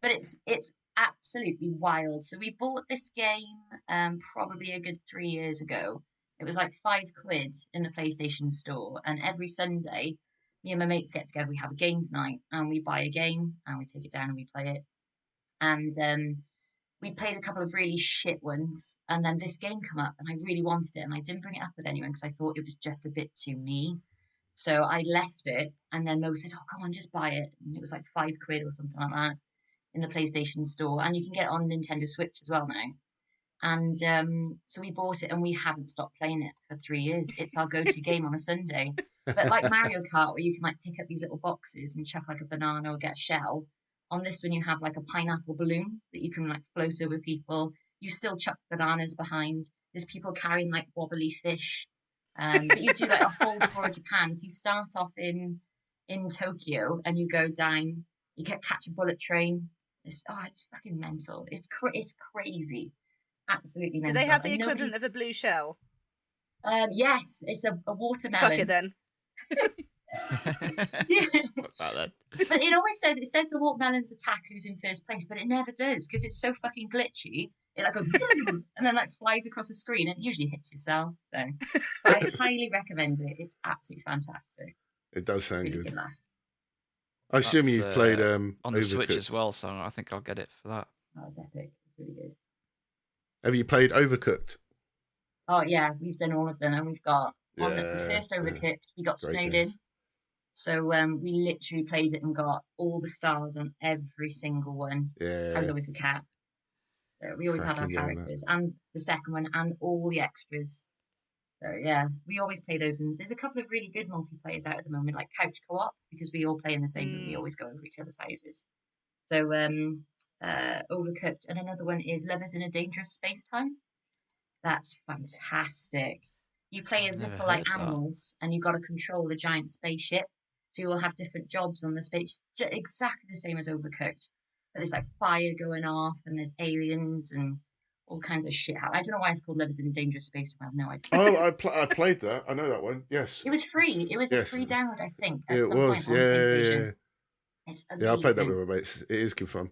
But it's absolutely wild. So we bought this game probably a good 3 years ago. It was like £5 in the PlayStation store, and every Sunday, me and my mates get together. We have a games night, and we buy a game, and we take it down and we play it. And we played a couple of really shit ones, and then this game came up, and I really wanted it, and I didn't bring it up with anyone because I thought it was just a bit too me. So I left it, and then Mo said, "Oh, come on, just buy it." And it was like £5 or something like that in the PlayStation store, and you can get it on Nintendo Switch as well now. And so we bought it, and we haven't stopped playing it for 3 years. It's our go-to game on a Sunday. But like Mario Kart, where you can like pick up these little boxes and chuck like a banana or get a shell, on this one you have like a pineapple balloon that you can like float over people. You still chuck bananas behind. There's people carrying like wobbly fish. But you do like a whole tour of Japan. So you start off in Tokyo, and you go down. You catch a bullet train. It's fucking mental. It's crazy. Absolutely Do mental. they have the And equivalent of a blue shell? Yes, it's a watermelon. Fuck it then. Yeah. Fuck that then. But it says the watermelons attack who's in first place, but it never does because it's so fucking glitchy. It like goes and then like flies across the screen, and it usually hits yourself. So but I highly recommend it. It's absolutely fantastic. It does sound Really good. good laugh. I assume That's, you've played on the Switch Overcooked. as well, so I think I'll get it for that. Oh, it's epic. It's really good. Have you played Overcooked? Oh yeah, we've done all of them, and we've got on the Yeah, first yeah. Overcooked. We got Great snowed games. in, so we literally played it and got all the stars on every single one. Yeah. I was always the cat, so we always had our Cracking game, that. characters, and the second one, and all the extras. So yeah, we always play those ones. There's a couple of really good multiplayers out at the moment, like couch co-op, because we all play in the same room. We always go over each other's houses. So Overcooked, and another one is Lovers in a Dangerous Space Time. That's fantastic. You play as Never little like heard that. animals, and you've got to control a giant spaceship. So you all have different jobs on the space, exactly the same as Overcooked. But there's like fire going off, and there's aliens and all kinds of shit. I don't know why it's called Lovers in a Dangerous Space Time. I have no idea. Oh, I played that. I know that one. Yes. It was free. It was a Yes. free download, I think, at It some was. point on Yeah, PlayStation. yeah. It's Yeah, I played that amazing. with my mates. It is good fun.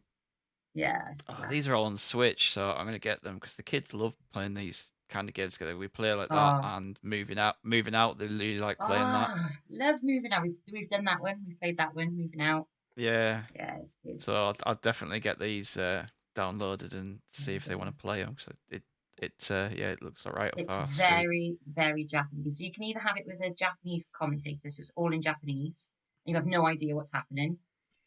Yeah. It's Oh, good. these are all on Switch, so I'm gonna get them because the kids love playing these kind of games together. We play like that, Oh. and moving out, they really like playing that. Love Moving Out. We've done that one. We've played that one. Moving Out. Yeah, Yeah, it's good. so I'll definitely get these downloaded and see if they want to play them. Because it looks alright. It's very, very Japanese. So you can either have it with a Japanese commentator, so it's all in Japanese, and you have no idea what's happening,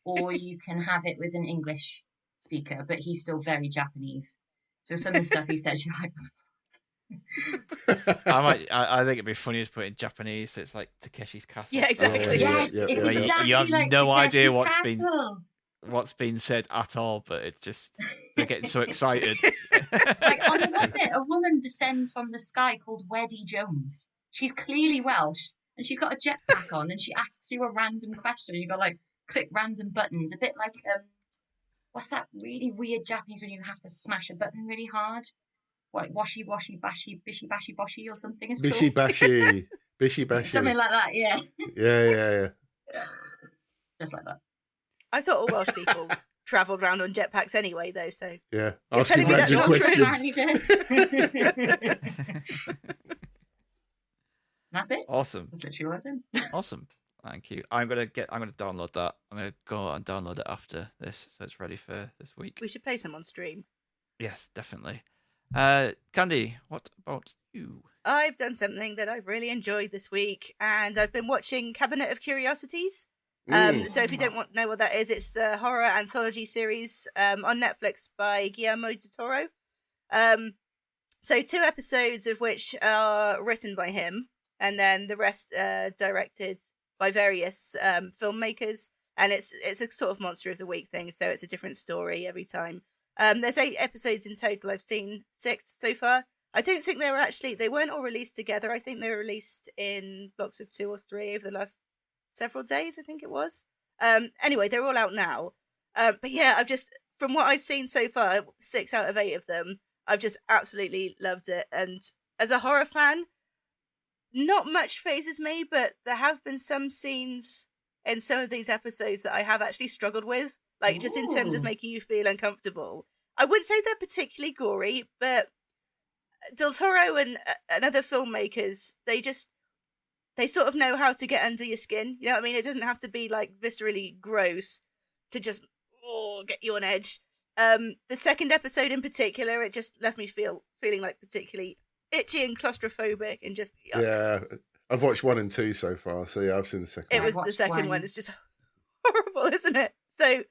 or you can have it with an English speaker, but he's still very Japanese. So some of the stuff he says, you're like, I think it'd be funny to put it in Japanese. So it's like Takeshi's Castle. Yeah, style. exactly. yes, yeah, it's yeah. exactly You have like no idea Takeshi's what's been said at all, but it's just they're getting so excited. Like on the one bit, a woman descends from the sky called Weddy Jones. She's clearly Welsh, and she's got a jetpack on, and she asks you a random question. You got like click random buttons, a bit like what's that really weird Japanese when you have to smash a button really hard? What washi washi bashi bishi bashi boshi or something? It's Bishi called. bashi. Bishi bashi. Something like that, yeah. Yeah. Just like that. I thought all Welsh people travelled around on jetpacks anyway, though. So Yeah. You're Asking telling me that's random not true? questions. Apparently does. That's it. Awesome. That's literally what I've done. Awesome. Thank you. I'm gonna download that. I'm gonna go and download it after this, so it's ready for this week. We should play some on stream. Yes, definitely. Candy, what about you? I've done something that I've really enjoyed this week, and I've been watching Cabinet of Curiosities. So if you don't know what that is, it's the horror anthology series on Netflix by Guillermo del Toro. So 2 episodes of which are written by him, and then the rest directed by various filmmakers. And it's a sort of monster of the week thing, so it's a different story every time. There's 8 episodes in total. I've seen 6 so far. I don't think they weren't all released together. I think they were released in blocks of 2 or 3 over the last several days, I think it was. Anyway, they're all out now. But yeah, from what I've seen so far, 6 out of 8 of them, I've just absolutely loved it. And as a horror fan, not much phases me, but there have been some scenes in some of these episodes that I have actually struggled with, like just in terms of making you feel uncomfortable. I wouldn't say they're particularly gory, but Del Toro and other filmmakers, they sort of know how to get under your skin. You know what I mean? It doesn't have to be like viscerally gross to just get you on edge. The second episode in particular, it just left me feeling like particularly itchy and claustrophobic and just yuck. Yeah, I've watched 1 and 2 so far, so yeah, I've seen the second It one. was the second one. It's just horrible, isn't it? So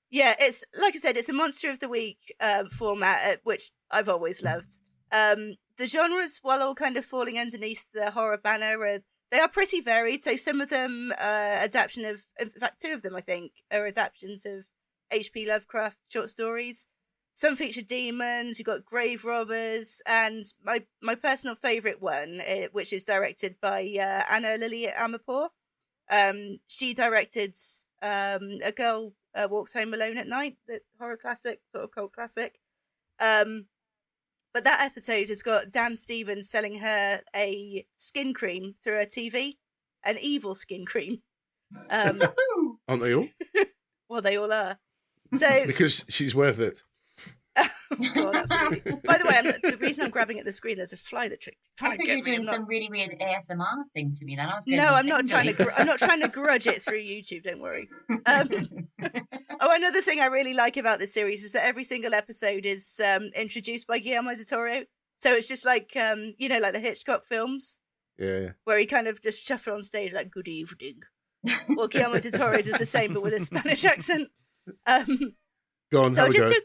yeah, it's like I said, it's a monster of the week format, which I've always loved. The genres, while all kind of falling underneath the horror banner, they are pretty varied. So some of them adaptation of, in fact, 2 of them I think are adaptations of H.P. Lovecraft short stories. Some feature demons. You've got grave robbers, and my personal favourite one, which is directed by Anna Lily Amirpour. She directed A Girl Walks Home Alone at Night, the horror classic, sort of cult classic. But that episode has got Dan Stevens selling her a skin cream through her TV, an evil skin cream. Aren't they all? Well, they all are. So Because she's worth it. God, absolutely. By the way, the reason I'm grabbing at the screen, there's a fly that's trying I to think get you're me. doing some really weird ASMR thing to me. Then I was going, No, I'm not trying to. I'm not trying to grudge it through YouTube. Don't worry. Another thing I really like about this series is that every single episode is introduced by Guillermo del Toro. So it's just like like the Hitchcock films, Yeah. where he kind of just shuffle on stage like "Good evening." Well, Guillermo del Toro does the same, but with a Spanish accent. Go on, So have a go.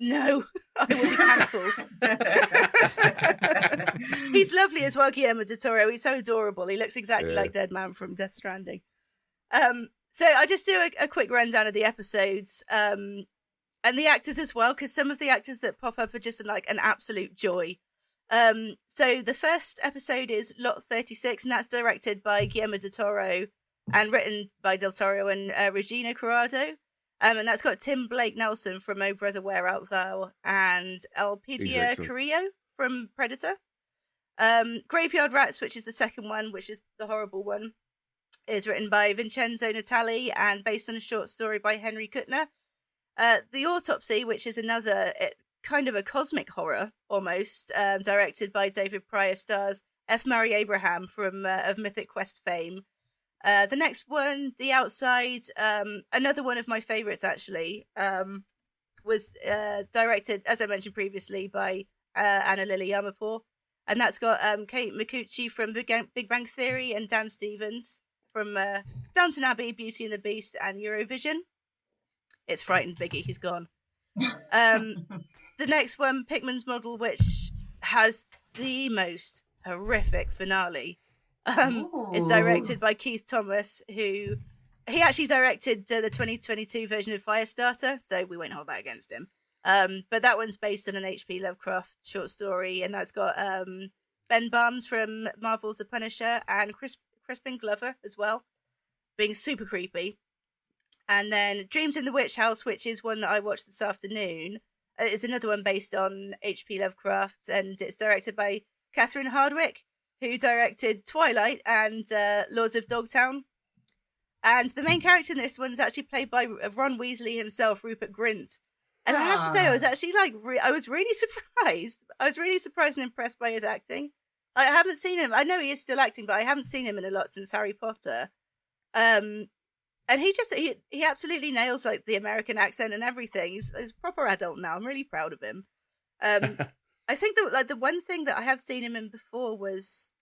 No, I will be cancelled. He's lovely as well, Guillermo del Toro. He's so adorable. He looks exactly like Dead Man from Death Stranding. So I just do a quick rundown of the episodes and the actors as well, because some of the actors that pop up are just like an absolute joy. So the first episode is Lot 36, and that's directed by Guillermo del Toro and written by del Toro and Regina Corrado. And that's got Tim Blake Nelson from Oh Brother Where Art Thou and Elpidia Carrillo from Predator. Graveyard Rats, which is the second one, which is the horrible one, is written by Vincenzo Natali and based on a short story by Henry Kuttner. The Autopsy, which is another kind of a cosmic horror almost, directed by David Pryor, stars F. Murray Abraham from of Mythic Quest fame. The next one, The Outside, another one of my favourites actually, was directed, as I mentioned previously, by Anna Lily Amirpour, and that's got Kate Micucci from Big Bang Theory and Dan Stevens from Downton Abbey, Beauty and the Beast, and Eurovision. It's frightened Biggie, he's gone. The next one, Pickman's Model, which has the most horrific finale. It's directed by Keith Thomas, who he actually directed the 2022 version of Firestarter, so we won't hold that against him. But that one's based on an H.P. Lovecraft short story, and that's got Ben Barnes from Marvel's The Punisher and Crispin Glover as well, being super creepy. And then Dreams in the Witch House, which is one that I watched this afternoon, is another one based on H.P. Lovecraft, and it's directed by Catherine Hardwicke, who directed Twilight and Lords of Dogtown. And the main character in this one is actually played by Ron Weasley himself, Rupert Grint. And I have to say, I was actually I was really surprised. I was really surprised and impressed by his acting. I haven't seen him. I know he is still acting, but I haven't seen him in a lot since Harry Potter. And he absolutely nails like the American accent and everything. He's a proper adult now. I'm really proud of him. I think that like the one thing that I have seen him in before was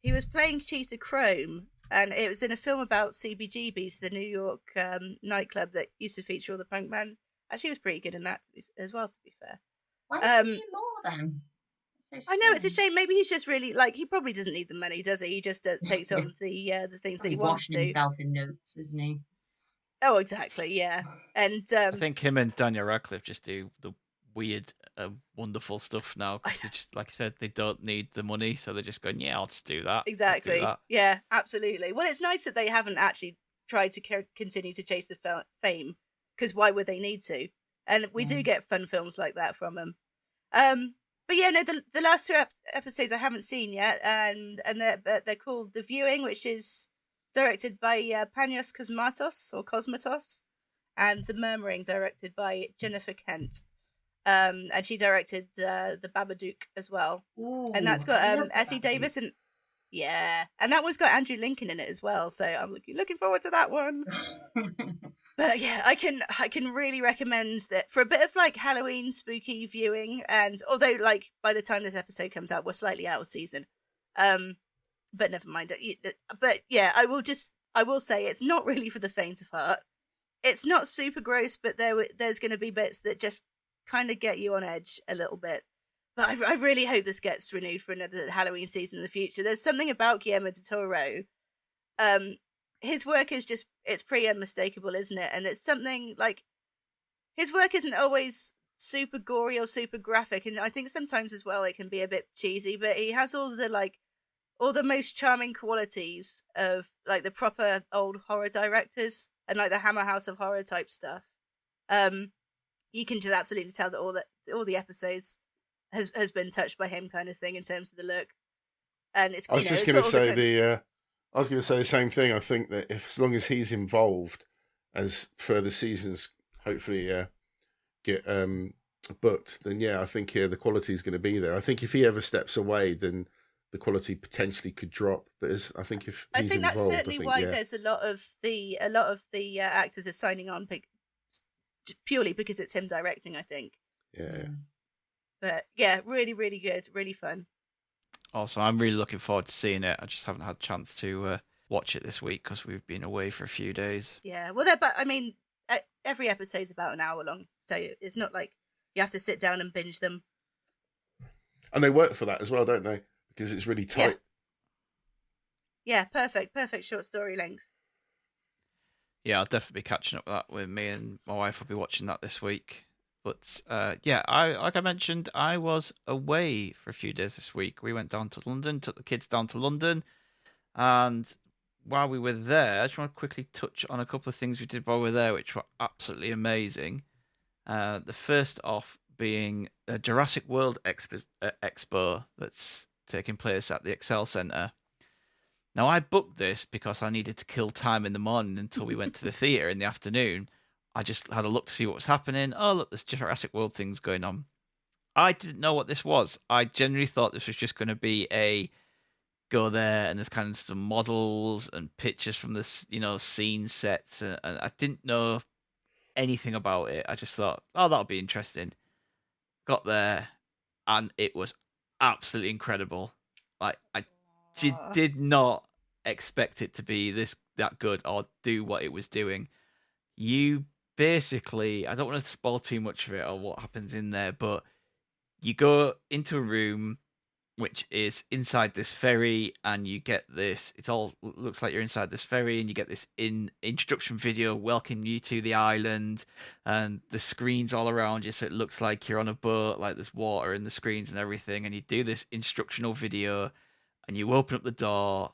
he was playing Cheetah Chrome, and it was in a film about CBGB's, the New York nightclub that used to feature all the punk bands. Actually, he was pretty good in that as well, to be fair. Why isn't he more then? I know, it's a shame. Maybe he's just really like, he probably doesn't need the money, does he? He just takes on the things that he wants to. Washing himself in notes, isn't he? Oh, exactly, yeah. And I think him and Daniel Radcliffe just do the weird, wonderful stuff now, because they just, like I said, they don't need the money, so they're just going, yeah, I'll just do that. Exactly. Do that. Yeah, absolutely. Well, it's nice that they haven't actually tried to continue to chase the fame, because why would they need to? And we do get fun films like that from them. But yeah, no, the last two episodes I haven't seen yet, and they're called The Viewing, which is directed by Panos Cosmatos, and The Murmuring, directed by Jennifer Kent. And she directed The Babadook as well. Ooh, and that's got Essie Davis and and that one's got Andrew Lincoln in it as well. So I'm looking forward to that one. But yeah, I can really recommend that for a bit of like Halloween spooky viewing. And although like by the time this episode comes out, we're slightly out of season, but never mind. But yeah, I will say it's not really for the faint of heart. It's not super gross, but there's going to be bits that just kind of get you on edge a little bit. But I really hope this gets renewed for another Halloween season in the future. There's something about Guillermo del Toro. His work is just, it's pretty unmistakable, isn't it? And it's something like, his work isn't always super gory or super graphic. And I think sometimes as well, it can be a bit cheesy, but he has all the most charming qualities of like the proper old horror directors and like the Hammer House of Horror type stuff. You can just absolutely tell that all the episodes has been touched by him, kind of thing, in terms of the look. And it's. I was just going to say I was going to say the same thing. I think that as long as he's involved, as further seasons hopefully get booked, then I think the quality is going to be there. I think if he ever steps away, then the quality potentially could drop. But I think if he's involved, that's certainly why there's a lot of the actors are signing on purely because it's him directing, I think. Yeah. But yeah, really, really good, really fun. Also, I'm really looking forward to seeing it. I just haven't had a chance to watch it this week because we've been away for a few days. Yeah, well, but I mean, every episode's about an hour long, so it's not like you have to sit down and binge them. And they work for that as well, don't they? Because it's really tight. Yeah, perfect short story length. Yeah, I'll definitely be catching up with that. With me and my wife will be watching that this week. But like I mentioned, I was away for a few days this week. We went down to London, took the kids down to London, and while we were there, I just want to quickly touch on a couple of things we did while we were there, which were absolutely amazing. The first off being a Jurassic World Expo that's taking place at the Excel Centre. Now, I booked this because I needed to kill time in the morning until we went to the theatre in the afternoon. I just had a look to see what was happening. Oh, look, there's Jurassic World things going on. I didn't know what this was. I genuinely thought this was just going to be a go there and there's kind of some models and pictures from this, scene sets. And I didn't know anything about it. I just thought, that'll be interesting. Got there and it was absolutely incredible. Like, I did not expect it to be that good or do what it was doing. You basically, I don't want to spoil too much of it or what happens in there, but you go into a room which is inside this ferry and you get this, it all looks like you're inside this ferry and you get this introduction video welcoming you to the island and the screens all around you, so it looks like you're on a boat, like there's water in the screens and everything, and you do this instructional video and you open up the door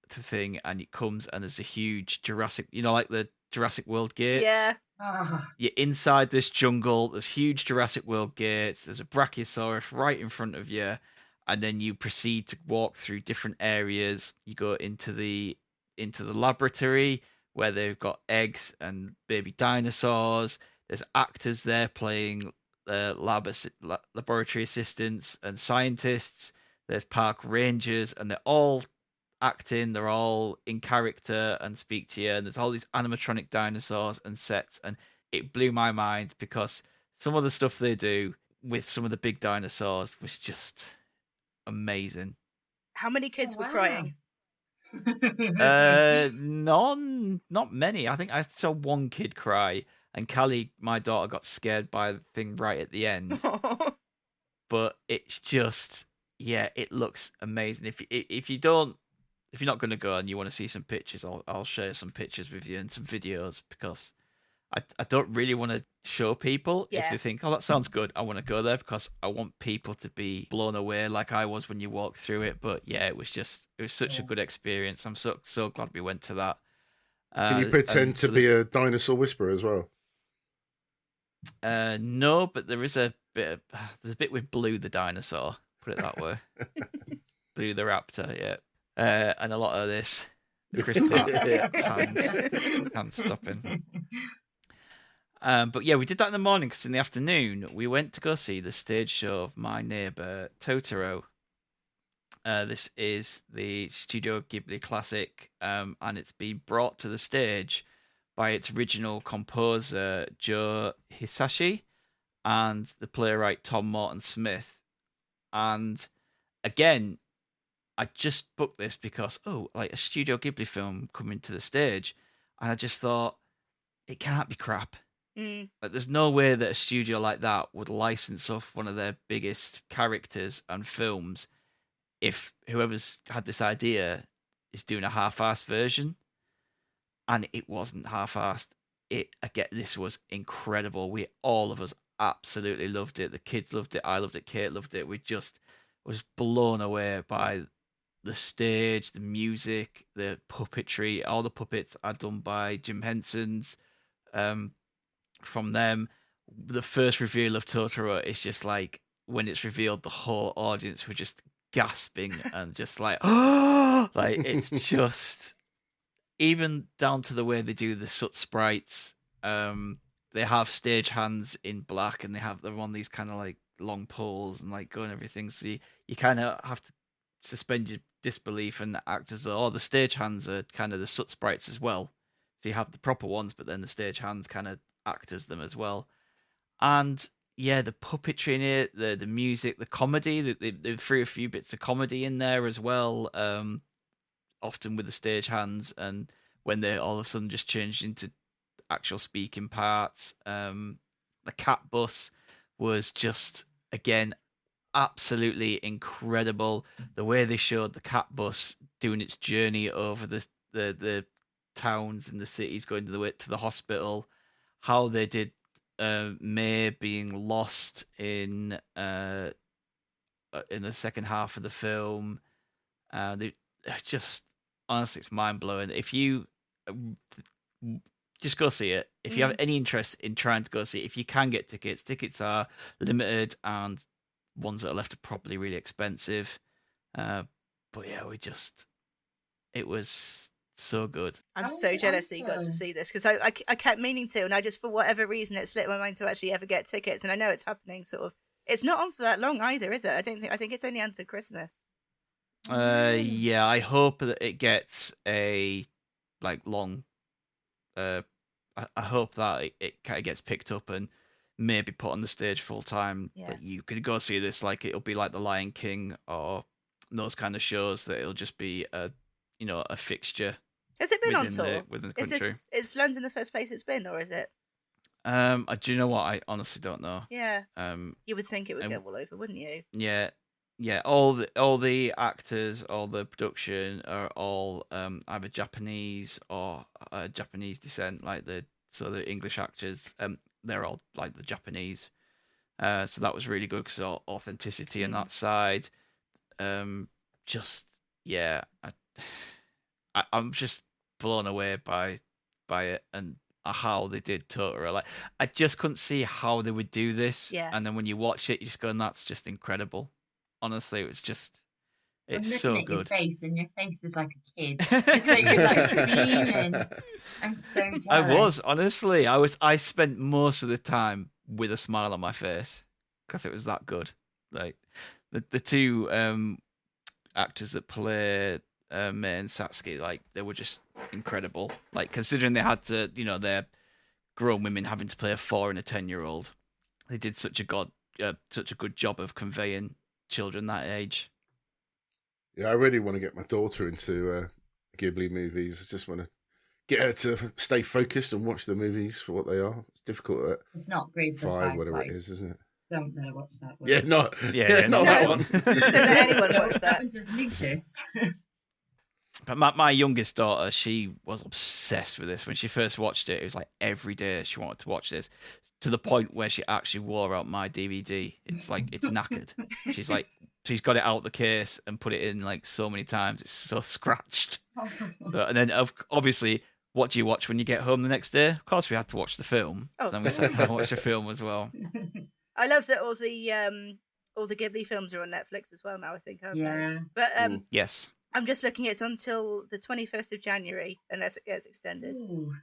to the thing and it comes and there's a huge Jurassic, like the Jurassic World gates. Yeah. You're inside this jungle. There's huge Jurassic World gates. There's a Brachiosaurus right in front of you, and then you proceed to walk through different areas. You go into the laboratory where they've got eggs and baby dinosaurs. There's actors there playing laboratory assistants and scientists. there's park rangers, and they're all acting, they're all in character and speak to you, and there's all these animatronic dinosaurs and sets, and it blew my mind because some of the stuff they do with some of the big dinosaurs was just amazing. How many kids were crying? Not many. I think I saw one kid cry, and Callie, my daughter, got scared by the thing right at the end. But it's just, yeah, it looks amazing. If you're not going to go and you want to see some pictures, I'll share some pictures with you and some videos, because I don't really want to show people if they think, oh, that sounds good, I want to go there, because I want people to be blown away like I was when you walk through it. But yeah, it was such a good experience. I'm so glad we went to that. Can you pretend to be a dinosaur whisperer as well? No, but there's a bit with Blue the dinosaur, put it that way. Blue the raptor, yeah. And a lot of this Chris Pratt hands stopping. But yeah, we did that in the morning, because in the afternoon we went to go see the stage show of my neighbour Totoro. This is the Studio Ghibli classic, and it's been brought to the stage by its original composer Joe Hisaishi and the playwright Tom Morton Smith. And again, I just booked this because, like a Studio Ghibli film coming to the stage, and I just thought, it can't be crap. Like, there's no way that a studio like that would license off one of their biggest characters and films if whoever's had this idea is doing a half-assed version. And it wasn't half-assed. This was incredible. All of us absolutely loved it. The kids loved it. I loved it. Kate loved it. We just was blown away by the stage, the music, the puppetry. All the puppets are done by Jim Henson's. From them, the first reveal of Totoro is just like, when it's revealed, the whole audience were just gasping and just like, oh, like, it's just, even down to the way they do the soot sprites. They have stage hands in black, and they're on these kind of like long poles and like going everything. So you kind of have to suspend your disbelief, and the actors the stage hands are kind of the soot sprites as well. So you have the proper ones, but then the stage hands kind of act as them as well. And yeah, the puppetry in it, the music, the comedy, they threw a few bits of comedy in there as well, often with the stage hands, and when they all of a sudden just changed into actual speaking parts. The cat bus was just, again, absolutely incredible. The way they showed the cat bus doing its journey over the towns and the cities, going to the hospital, how they did May being lost in the second half of the film. They just, honestly, it's mind blowing. If you just go see it, if you have any interest in trying to go see it, if you can get tickets are limited, and ones that are left are probably really expensive. But yeah, it was so good. I'm so jealous that you got to see this, because I kept meaning to, and I just, for whatever reason, it slipped my mind to actually ever get tickets. And I know it's happening sort of. It's not on for that long either, is it? I think it's only until Christmas. Yeah, I hope that it gets a long. I hope that it kind of gets picked up and maybe put on the stage full time. Yeah. That you could go see this, like it'll be like The Lion King or those kind of shows, that it'll just be a fixture. Has it been on tour? Within the country. Is London the first place it's been, or is it? Do you know what? I honestly don't know. Yeah. You would think it would go all over, wouldn't you? Yeah. All the actors, all the production are all either Japanese or Japanese descent, the English actors. They're all like the Japanese. So that was really good, because of authenticity on that side. I'm just blown away by it, and how they did Totoro. Like, I just couldn't see how they would do this. Yeah. And then when you watch it, you just go, and that's just incredible. Honestly, it's I'm so looking at good. your face, and your face is like a kid. It's like you're like beaming. I'm so jealous. I was, honestly. I spent most of the time with a smile on my face, because it was that good. Like the two actors that play Mei and Satsuki, like they were just incredible. Like considering they had to, they're grown women having to play a 4 and a 10-year-old, they did such a good job of conveying children that age. Yeah, I really want to get my daughter into Ghibli movies. I just want to get her to stay focused and watch the movies for what they are. It's difficult at It's not great for 5, whatever it is, isn't it? Don't let her watch that one. Yeah, not not that one. Don't let anyone watch That that. one doesn't exist. But my youngest daughter, she was obsessed with this. When she first watched it, it was like every day she wanted to watch this, to the point where she actually wore out my DVD. It's like, it's knackered. She's got it out the case and put it in like so many times. It's so scratched. And then obviously, what do you watch when you get home the next day? Of course, we had to watch the film. Oh. So then we sat down and watched the film as well. I love that all the Ghibli films are on Netflix as well now, I think, aren't Yeah. they? But Yes. I'm just looking, it's until the 21st of January, unless it gets extended. Ooh.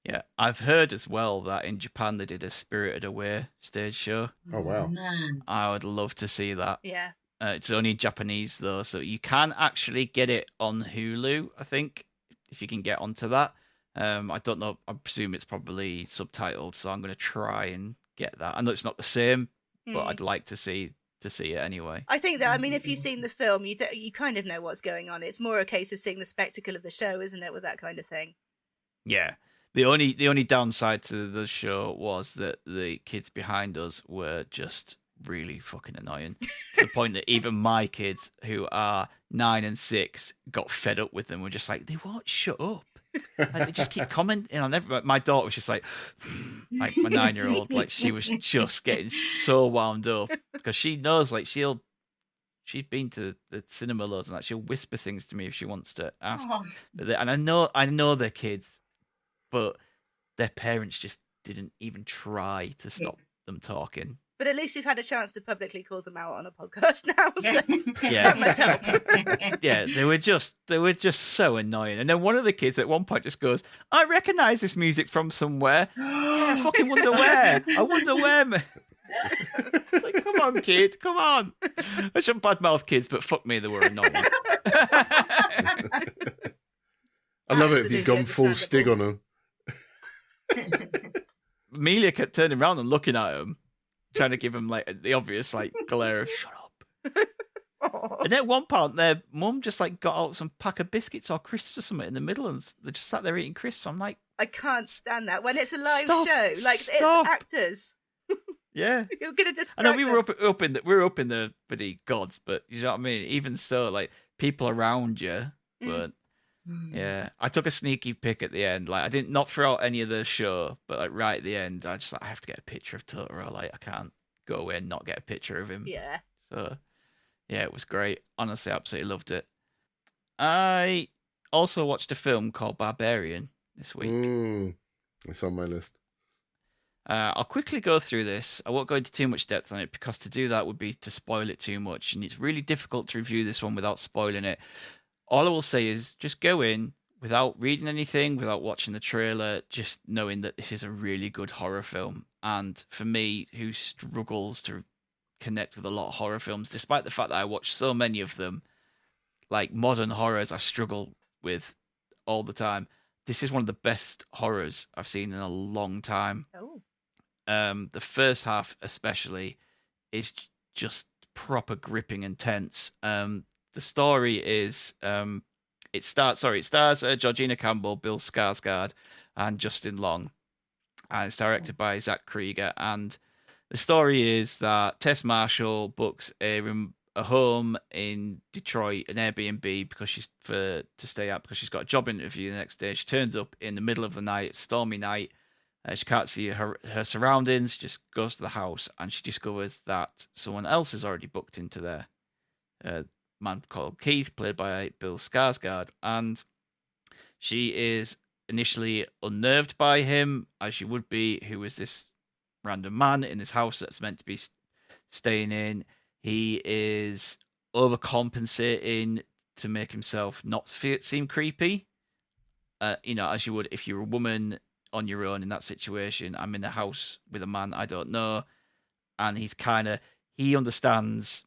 Yeah, I've heard as well that in Japan they did a Spirited Away stage show. Oh, wow. Man. I would love to see that. Yeah. It's only Japanese though, so you can actually get it on Hulu, I think, if you can get onto that. I don't know. I presume it's probably subtitled, so I'm going to try and get that. I know it's not the same, but I'd like to see it anyway. I think that, I mean, if you've seen the film, you kind of know what's going on. It's more a case of seeing the spectacle of the show, isn't it, with that kind of thing? Yeah. The only downside to the show was that the kids behind us were just really fucking annoying, to the point that even my kids, who are 9 and 6, got fed up with them. We're just like, they won't shut up. Like, they just keep commenting on everything. My daughter was just like my 9-year-old, like she was just getting so wound up because she knows, like she's been to the cinema loads and that she'll whisper things to me if she wants to ask. Oh. And I know they're kids, but their parents just didn't even try to stop them talking. But at least you've had a chance to publicly call them out on a podcast now. So Yeah. that must help. Yeah, they were just so annoying. And then one of the kids at one point just goes, "I recognise this music from somewhere. I fucking wonder where. I wonder where." It's like, come on, kid, come on. I shouldn't badmouth kids, but fuck me, they were annoying. I love it if you've gone full Stig on them. Amelia kept turning around and looking at him, trying to give him like the obvious like glare of "shut up." Aw. And at one point, their mum just like got out some pack of biscuits or crisps or something in the middle, and they just sat there eating crisps. I'm like, I can't stand that when it's a live Stop, show. Like stop. it's actors. yeah. You're gonna just. I know we were up in the bloody gods, but you know what I mean. Even so, like people around you, but yeah, I took a sneaky pick at the end. Like I didn't not throughout any of the show, but like right at the end, I just like I have to get a picture of Totoro. Like I can't go away and not get a picture of him. Yeah. So yeah, it was great. Honestly, absolutely loved it. I also watched a film called Barbarian this week. It's on my list. I'll quickly go through this. I won't go into too much depth on it because to do that would be to spoil it too much, and it's really difficult to review this one without spoiling it. All I will say is just go in without reading anything, without watching the trailer, just knowing that this is a really good horror film. And for me, who struggles to connect with a lot of horror films, despite the fact that I watch so many of them, like modern horrors I struggle with all the time, this is one of the best horrors I've seen in a long time. Oh. The first half especially is just proper gripping and tense. The story is it stars Georgina Campbell, Bill Skarsgård, and Justin Long, and it's directed by Zach Krieger. And the story is that Tess Marshall books a home in Detroit, an Airbnb, to stay at because she's got a job interview the next day. She turns up in the middle of the night, stormy night. She can't see her surroundings. Just goes to the house and she discovers that someone else is already booked into there. Man called Keith, played by Bill Skarsgård, and she is initially unnerved by him, as she would be, who is this random man in this house that's meant to be staying in. He is overcompensating to make himself not seem creepy. As you would if you're a woman on your own in that situation. I'm in a house with a man I don't know, and he understands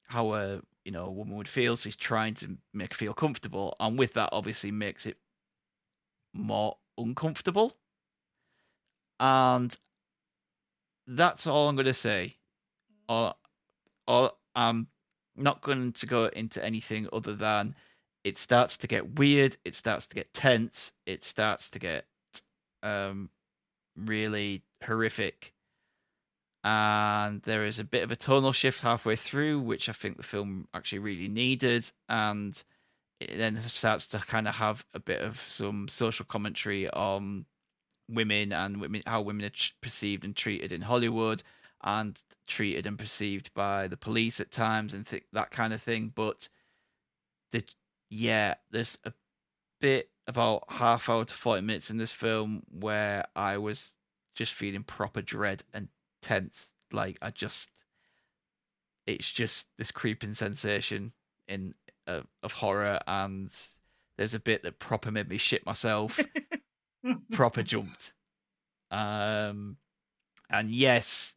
how a a woman would feel. So he's trying to make her feel comfortable, and with that, obviously, makes it more uncomfortable. And that's all I'm going to say. Or I'm not going to go into anything other than it starts to get weird. It starts to get tense. It starts to get really horrific. And there is a bit of a tonal shift halfway through, which I think the film actually really needed. And it then starts to kind of have a bit of some social commentary on women and how women are perceived and treated in Hollywood, and treated and perceived by the police at times, and that kind of thing. But there's a bit about half hour to 40 minutes in this film where I was just feeling proper dread and tense. Like it's just this creeping sensation of horror, and there's a bit that proper made me shit myself. Proper jumped. And yes,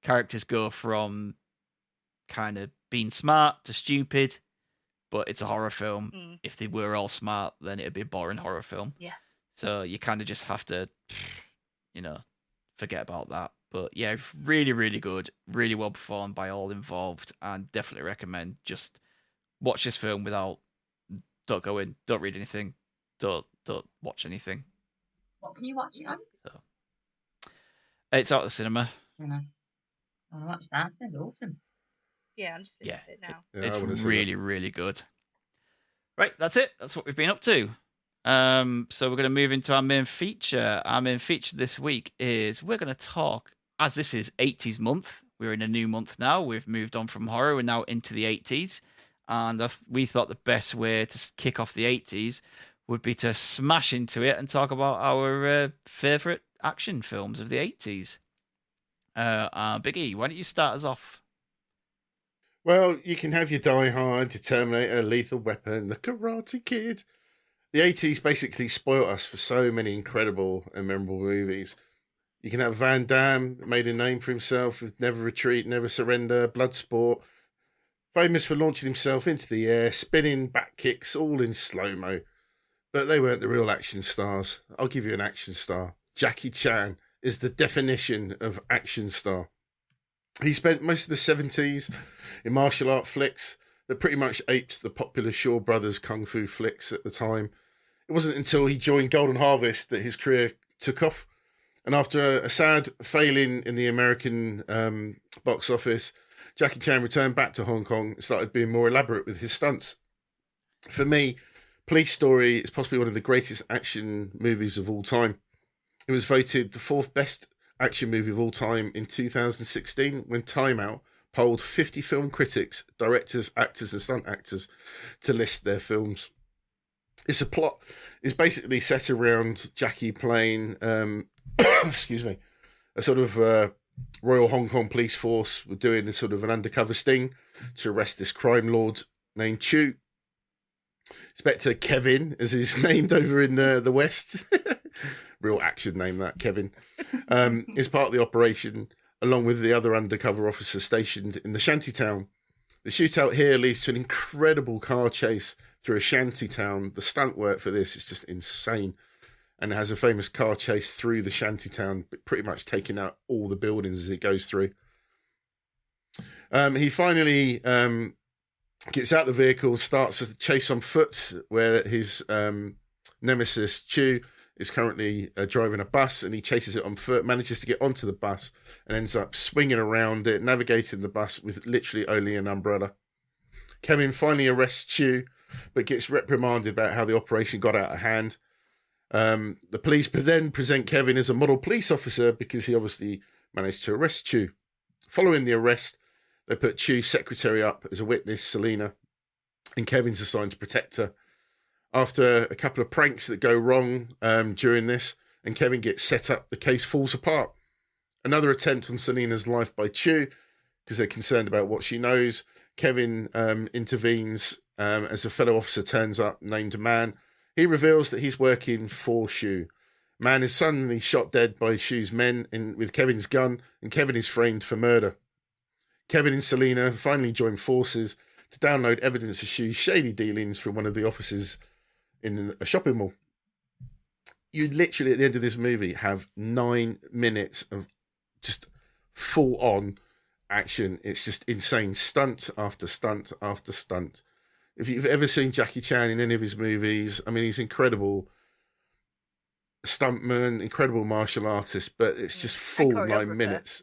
characters go from kind of being smart to stupid, but it's a horror film. If they were all smart, then it'd be a boring horror film. Yeah. So you kind of just have to, forget about that. But yeah, really, really good. Really well performed by all involved, and definitely recommend just watch this film don't go in, don't read anything, don't watch anything. What can you watch it on? So, it's out of the cinema. I'll watch that. Sounds awesome. Yeah, I'm just thinking of it now. It's really, really good. Right, that's it. That's what we've been up to. So we're going to move into our main feature. Our main feature this week is we're going to talk, as this is 80s month, we're in a new month now. We've moved on from horror. We're now into the 80s. And we thought the best way to kick off the 80s would be to smash into it and talk about our favourite action films of the 80s. Biggie, why don't you start us off? Well, you can have your Die Hard, your Terminator, Lethal Weapon, The Karate Kid. The 80s basically spoilt us for so many incredible and memorable movies. You can have Van Damme, made a name for himself with Never Retreat, Never Surrender, Bloodsport. Famous for launching himself into the air, spinning back kicks, all in slow-mo. But they weren't the real action stars. I'll give you an action star. Jackie Chan is the definition of action star. He spent most of the 70s in martial art flicks that pretty much aped the popular Shaw Brothers kung fu flicks at the time. It wasn't until he joined Golden Harvest that his career took off. And after a sad failing in the American box office, Jackie Chan returned back to Hong Kong and started being more elaborate with his stunts. For me, Police Story is possibly one of the greatest action movies of all time. It was voted the 4th best action movie of all time in 2016 when Time Out polled 50 film critics, directors, actors and stunt actors to list their films. It's a plot is basically set around Jackie playing, excuse me, a sort of Royal Hong Kong police force were doing a sort of an undercover sting to arrest this crime lord named Chu. Inspector Kevin, as he's named over in the West. Real action name, that, Kevin. Is part of the operation, along with the other undercover officers stationed in the shantytown. The shootout here leads to an incredible car chase through a shantytown. The stunt work for this is just insane. And it has a famous car chase through the shantytown, pretty much taking out all the buildings as it goes through. He finally gets out the vehicle, starts a chase on foot, where his nemesis, Chu, is currently driving a bus, and he chases it on foot, manages to get onto the bus, and ends up swinging around it, navigating the bus with literally only an umbrella. Kevin finally arrests Chu, but gets reprimanded about how the operation got out of hand. The police then present Kevin as a model police officer because he obviously managed to arrest Chu. Following the arrest, they put Chu's secretary up as a witness, Selena, and Kevin's assigned to protect her. After a couple of pranks that go wrong during this, and Kevin gets set up, the case falls apart. Another attempt on Selena's life by Chu, because they're concerned about what she knows. Kevin intervenes as a fellow officer turns up, named Man. He reveals that he's working for Shu. Man is suddenly shot dead by Shu's men with Kevin's gun, and Kevin is framed for murder. Kevin and Selena finally join forces to download evidence to show shady dealings from one of the officers in a shopping mall. You literally, at the end of this movie, have 9 minutes of just full-on action. It's just insane. Stunt after stunt after stunt. If you've ever seen Jackie Chan in any of his movies, I mean, he's incredible stuntman, incredible martial artist, but it's just full 9 minutes.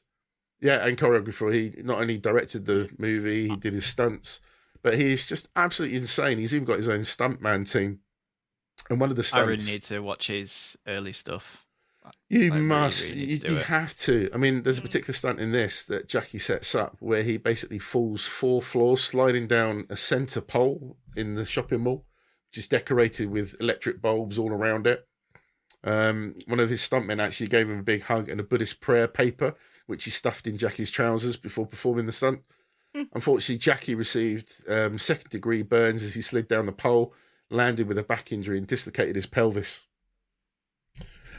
Yeah, and choreographer. He not only directed the movie, he did his stunts, but he's just absolutely insane. He's even got his own stuntman team. And one of the stunts... I really need to watch his early stuff. You Like, must. really need to You do it. have to. I mean, there's a particular stunt in this that Jackie sets up where he basically falls 4 floors, sliding down a centre pole in the shopping mall, which is decorated with electric bulbs all around it. One of his stuntmen actually gave him a big hug and a Buddhist prayer paper, which he stuffed in Jackie's trousers before performing the stunt. Unfortunately, Jackie received second-degree burns as he slid down the pole, landed with a back injury and dislocated his pelvis.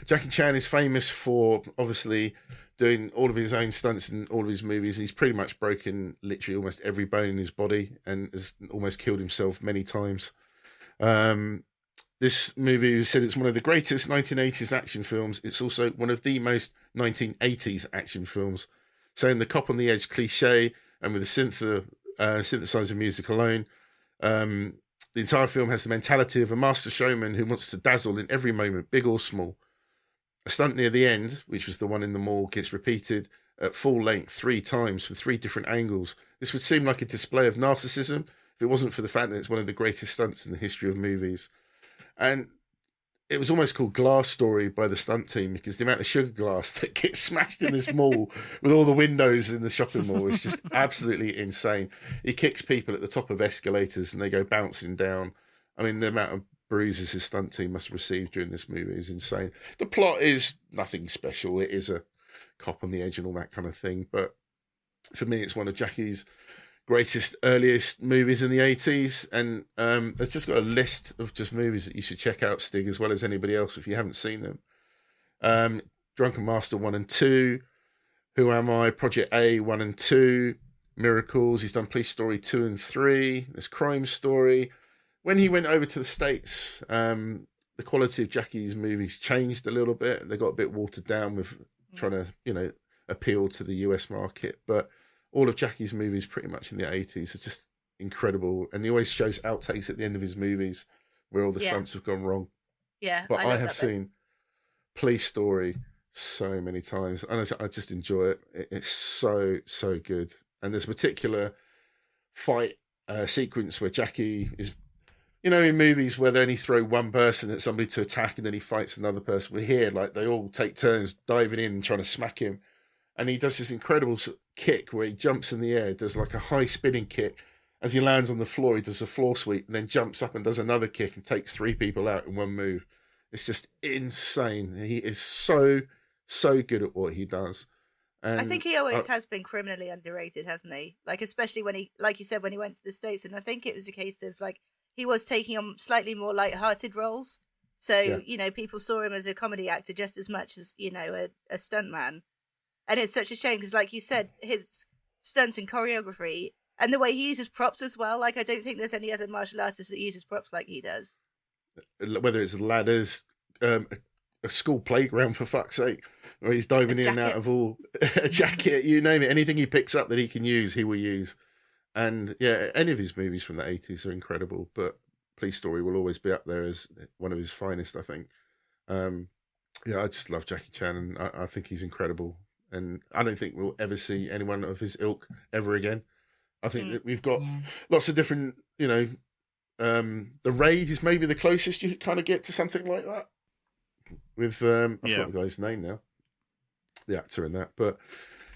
Jackie Chan is famous for obviously doing all of his own stunts in all of his movies. He's pretty much broken literally almost every bone in his body and has almost killed himself many times. This movie said it's one of the greatest 1980s action films. It's also one of the most 1980s action films. Saying the cop on the edge cliche and with the synthesizer music alone. The entire film has the mentality of a master showman who wants to dazzle in every moment, big or small. A stunt near the end, which was the one in the mall, gets repeated at full length 3 times from 3 different angles. This would seem like a display of narcissism if it wasn't for the fact that it's one of the greatest stunts in the history of movies. And it was almost called Glass Story by the stunt team because the amount of sugar glass that gets smashed in this mall with all the windows in the shopping mall is just absolutely insane. He kicks people at the top of escalators and they go bouncing down. I mean, the amount of bruises his stunt team must have received during this movie is insane. The plot is nothing special. It is a cop on the edge and all that kind of thing. But for me, it's one of Jackie's greatest, earliest movies in the 80s. And they've just got a list of just movies that you should check out, Stig, as well as anybody else if you haven't seen them. Drunken Master 1 and 2, Who Am I? Project A 1 and 2, Miracles. He's done Police Story 2 and 3. There's Crime Story. When he went over to the States, the quality of Jackie's movies changed a little bit. They got a bit watered down with trying to, appeal to the US market. But all of Jackie's movies pretty much in the 80s are just incredible. And he always shows outtakes at the end of his movies where all the stunts have gone wrong. Yeah. But I have seen Police Story so many times. And I just enjoy it. It's so, so good. And there's a particular fight sequence where Jackie is... in movies where they only throw one person at somebody to attack and then he fights another person. We're here, like, they all take turns diving in and trying to smack him. And he does this incredible kick where he jumps in the air, does like a high spinning kick. As he lands on the floor, he does a floor sweep and then jumps up and does another kick and takes 3 people out in one move. It's just insane. He is so, so good at what he does. And I think he always has been criminally underrated, hasn't he? Like, especially when he, like you said, when he went to the States. And I think it was a case of, like, he was taking on slightly more light-hearted roles. So, people saw him as a comedy actor just as much as, a stuntman. And it's such a shame because, like you said, his stunts and choreography and the way he uses props as well. Like, I don't think there's any other martial artist that uses props like he does. Whether it's ladders, a school playground, for fuck's sake, where he's diving in and out of a jacket, you name it. Anything he picks up that he can use, he will use. And yeah, any of his movies from the 80s are incredible, but Police Story will always be up there as one of his finest, I think. I just love Jackie Chan, and I think he's incredible. And I don't think we'll ever see anyone of his ilk ever again. I think that we've got lots of different, The Raid is maybe the closest you kind of get to something like that. With, I forgot the guy's name now, the actor in that, but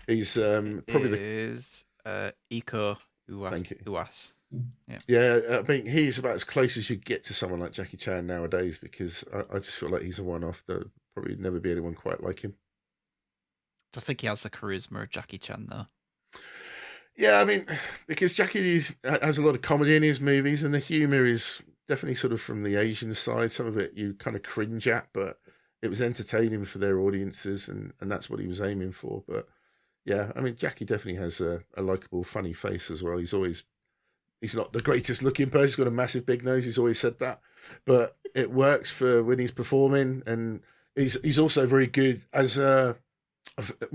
he's probably Iko Uwas. I think he's about as close as you get to someone like Jackie Chan nowadays, because I just feel like he's a one-off. There'll probably never be anyone quite like him. I think he has the charisma of Jackie Chan, though. Yeah, I mean, because Jackie has a lot of comedy in his movies, and the humour is definitely sort of from the Asian side. Some of it you kind of cringe at, but it was entertaining for their audiences, and that's what he was aiming for. But yeah, I mean, Jackie definitely has a likeable, funny face as well. He's always he's not the greatest looking person. He's got a massive big nose. He's always said that, but it works for when he's performing, and he's also very good as when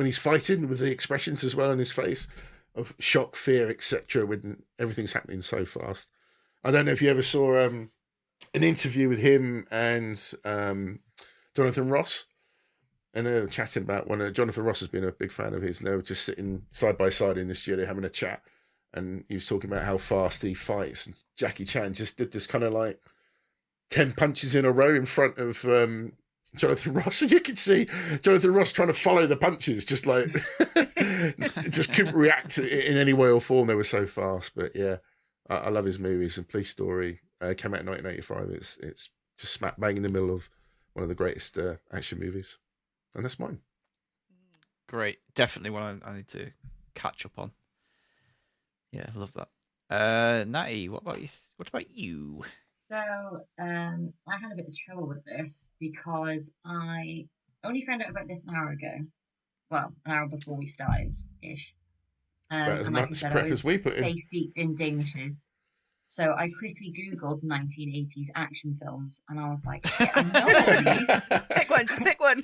he's fighting, with the expressions as well on his face of shock, fear, etc. When everything's happening so fast. I don't know if you ever saw an interview with him and Jonathan Ross, and they were chatting about Jonathan Ross has been a big fan of his, and they were just sitting side by side in the studio having a chat, and he was talking about how fast he fights. And Jackie Chan just did this kind of like 10 punches in a row in front of Jonathan Ross, and you could see Jonathan Ross trying to follow the punches, just like just couldn't react in any way or form. They were so fast. But yeah, I love his movies. And Police Story came out in 1985. It's just smack bang in the middle of one of the greatest action movies, and that's mine. Great, definitely one I need to catch up on. Yeah, I love that. Natty, what about you? What about you? So, I had a bit of trouble with this because I only found out about this an hour ago. Well, an hour before we started, ish. And like I said, I was face deep in Danishes. So I quickly Googled 1980s action films, and I was like, shit, I know all these. Pick one, just pick one.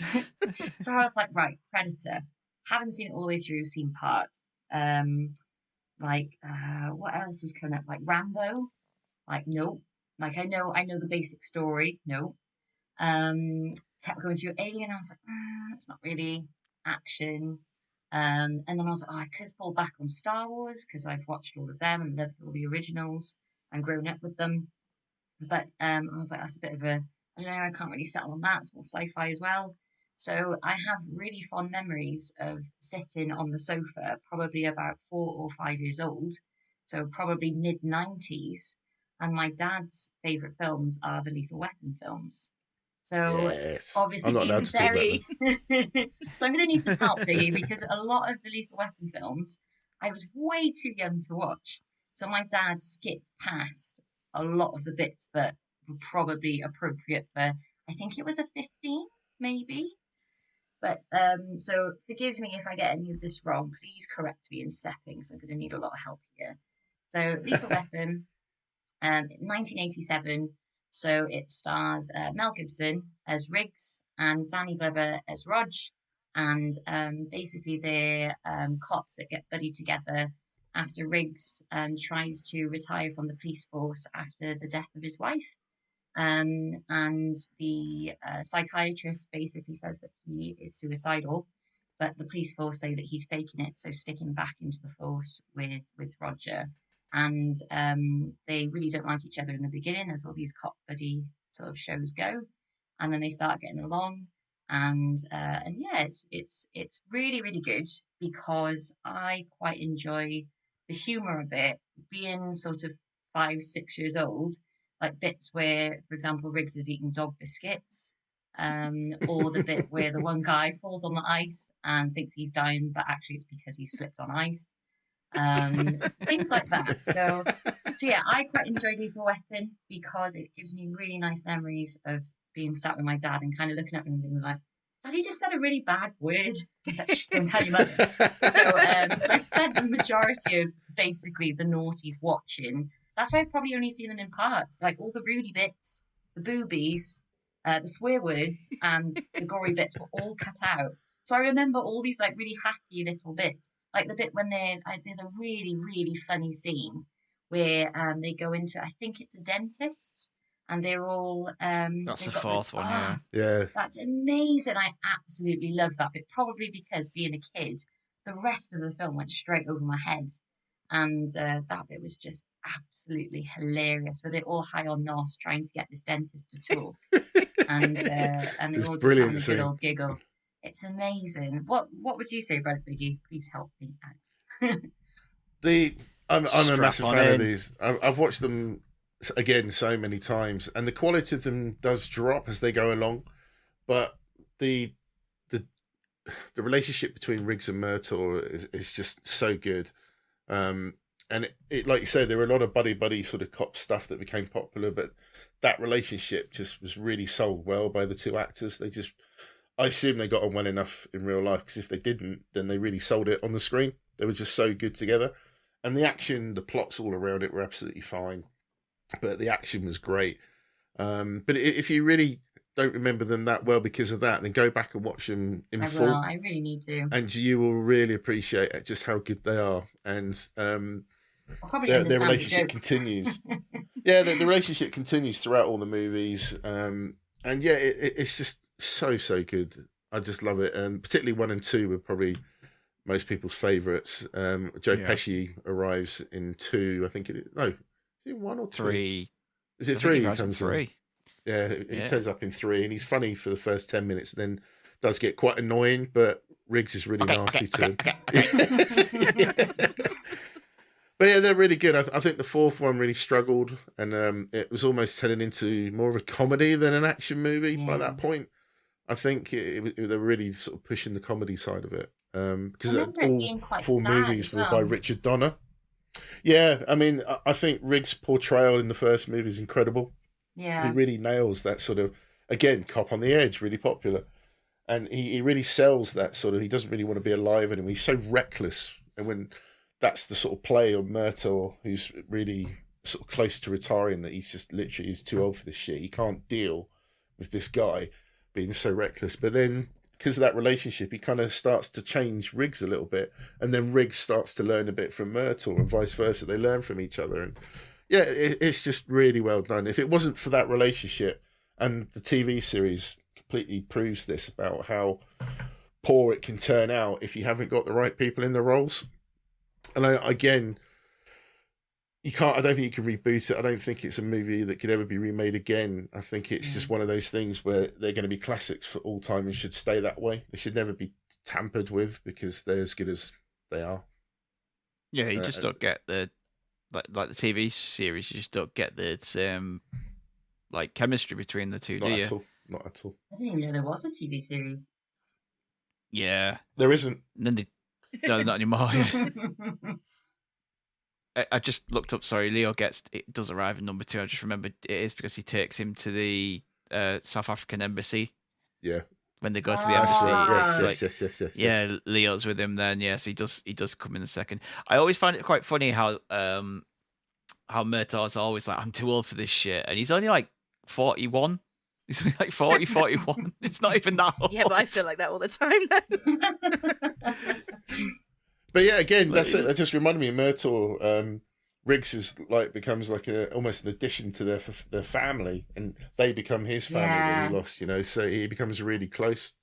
So I was like, right, Predator. Haven't seen it all the way through, seen parts. What else was coming up? Like Rambo? Like, nope. Like, I know the basic story. No. Kept going through Alien. I was like, it's not really action. And then I was like, I could fall back on Star Wars because I've watched all of them and loved all the originals and grown up with them. But I was like, that's a bit of a, I don't know, I can't really settle on that. It's more sci-fi as well. So I have really fond memories of sitting on the sofa, probably about 4 or 5 years old. So probably mid-90s. And my dad's favourite films are the Lethal Weapon films. So yes. obviously, I'm not allowed to very. So I'm going to need some help here because a lot of the Lethal Weapon films, I was way too young to watch. So my dad skipped past a lot of the bits that were probably appropriate for, I think it was a 15, maybe. But so forgive me if I get any of this wrong. Please correct me in stepping, because I'm going to need a lot of help here. So Lethal Weapon. 1987, so it stars Mel Gibson as Riggs and Danny Glover as Rog, and basically they're cops that get buddied together after Riggs tries to retire from the police force after the death of his wife. And the psychiatrist basically says that he is suicidal, but the police force say that he's faking it, so stick him back into the force with Roger. And they really don't like each other in the beginning, as all these cop buddy sort of shows go, and then they start getting along, and yeah, it's really, really good because I quite enjoy the humour of it, being sort of 5, 6 years old, like bits where, for example, Riggs is eating dog biscuits, or the bit where the one guy falls on the ice and thinks he's dying, but actually it's because he slipped on ice. Things like that. So yeah, I quite enjoy Lethal Weapon because it gives me really nice memories of being sat with my dad and kind of looking at him and being like, Daddy just said a really bad word. He's like, shh, don't tell your mother. So I spent the majority of basically the noughties watching. That's why I've probably only seen them in parts, like all the Rudy bits, the boobies, the swear words, and the gory bits were all cut out. So I remember all these like really happy little bits. Like the bit when there's a really, really funny scene where they go into, I think it's a dentist, and they're all... That's the fourth one, yeah. Yeah. That's amazing. I absolutely love that bit, probably because being a kid, the rest of the film went straight over my head. And that bit was just absolutely hilarious, where they're all high on nos trying to get this dentist to talk. and they're all just having a good old giggle. It's amazing. What would you say, Brad Biggie? Please help me out. I'm a massive fan of these. I've watched them again so many times, and the quality of them does drop as they go along. But the relationship between Riggs and Murtaugh is just so good. And it like you say, there were a lot of buddy sort of cop stuff that became popular, but that relationship just was really sold well by the two actors. I assume they got on well enough in real life, because if they didn't, then they really sold it on the screen. They were just so good together. And the action, the plots all around it were absolutely fine, but the action was great. But if you really don't remember them that well because of that, then go back and watch them in full. I really need to. And you will really appreciate just how good they are. And I'll probably their understand relationship the jokes. continues. Yeah, the relationship continues throughout all the movies. And yeah, it's just so good. I just love it. And particularly 1 and 2 were probably most people's favourites. Joe Pesci arrives in 2. I think is it 1 or 2? 3. Is it 3? He comes comes 3. in. Yeah, he turns up in 3, and he's funny for the first 10 minutes, then does get quite annoying, but Riggs is really nasty too. But yeah, they're really good. I think the 4th one really struggled, and it was almost turning into more of a comedy than an action movie by that point. I think they were really sort of pushing the comedy side of it. Because all 4 movies were by Richard Donner. Yeah, I mean, I think Riggs' portrayal in the first movie is incredible. Yeah. He really nails that sort of, again, cop on the edge, really popular. And he really sells that sort of, he doesn't really want to be alive anymore. He's so reckless. And when that's the sort of play on Murtaugh, who's really sort of close to retiring, that he's just literally he's too old for this shit. He can't deal with this guy being so reckless. But then, because of that relationship, he kind of starts to change Riggs a little bit. And then Riggs starts to learn a bit from Murtaugh and vice versa. They learn from each other. And yeah, it's just really well done. If it wasn't for that relationship, and the TV series completely proves this about how poor it can turn out if you haven't got the right people in the roles. And again, I don't think you can reboot it. I don't think it's a movie that could ever be remade again. I think it's just one of those things where they're going to be classics for all time and should stay that way. They should never be tampered with because they're as good as they are. Yeah, you just don't get the like the TV series. You just don't get the like chemistry between the two, do you? Not at all. I didn't even know there was a TV series. Yeah, there isn't. No, not anymore. Yeah. I just looked up. Sorry, Leo does arrive in number 2. I just remembered it is because he takes him to the South African embassy. Yeah. When they go to the embassy, yes. Yeah, Leo's with him then. Yes, he does come in a second. I always find it quite funny how Murtaugh's always like, I'm too old for this shit, and he's only like 41. He's only like 40, 41. It's not even that old. Yeah, but I feel like that all the time though. But yeah, again, that's it. That just reminded me of Murtaugh. Riggs is becomes like almost an addition to their family, and they become his family that he lost. So he becomes really close.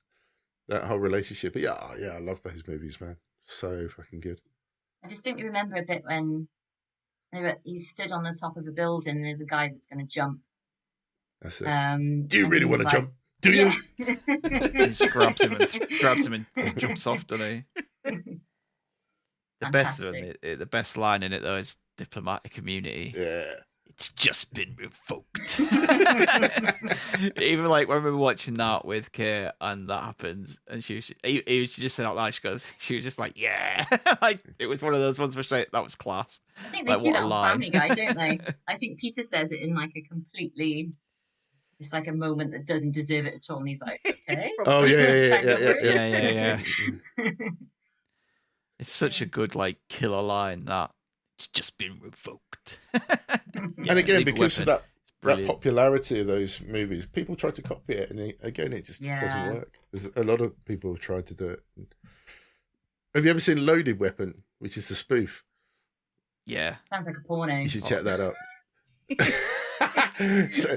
That whole relationship. But yeah, I love those movies, man. So fucking good. I distinctly remember a bit when he stood on the top of a building and there's a guy that's going to jump. That's it. Do you really want to jump? Do you? He just grabs him and jumps off, doesn't he? The best line in it though is diplomatic immunity. Yeah. It's just been revoked. Even like when we were watching that with Kate and that happens, and he was just saying out loud, she was just like, yeah. Like it was one of those ones where that was class. I think they do that on Family Guy, don't they? I think Peter says it in like a completely, it's like a moment that doesn't deserve it at all, and he's like, okay. Oh yeah. It's such a good like killer line that it's just been revoked. And again, because of that popularity of those movies, people try to copy it, and it just doesn't work. There's a lot of people have tried to do it. Have you ever seen Loaded Weapon, which is the spoof? Yeah, sounds like a porno. You should check that out.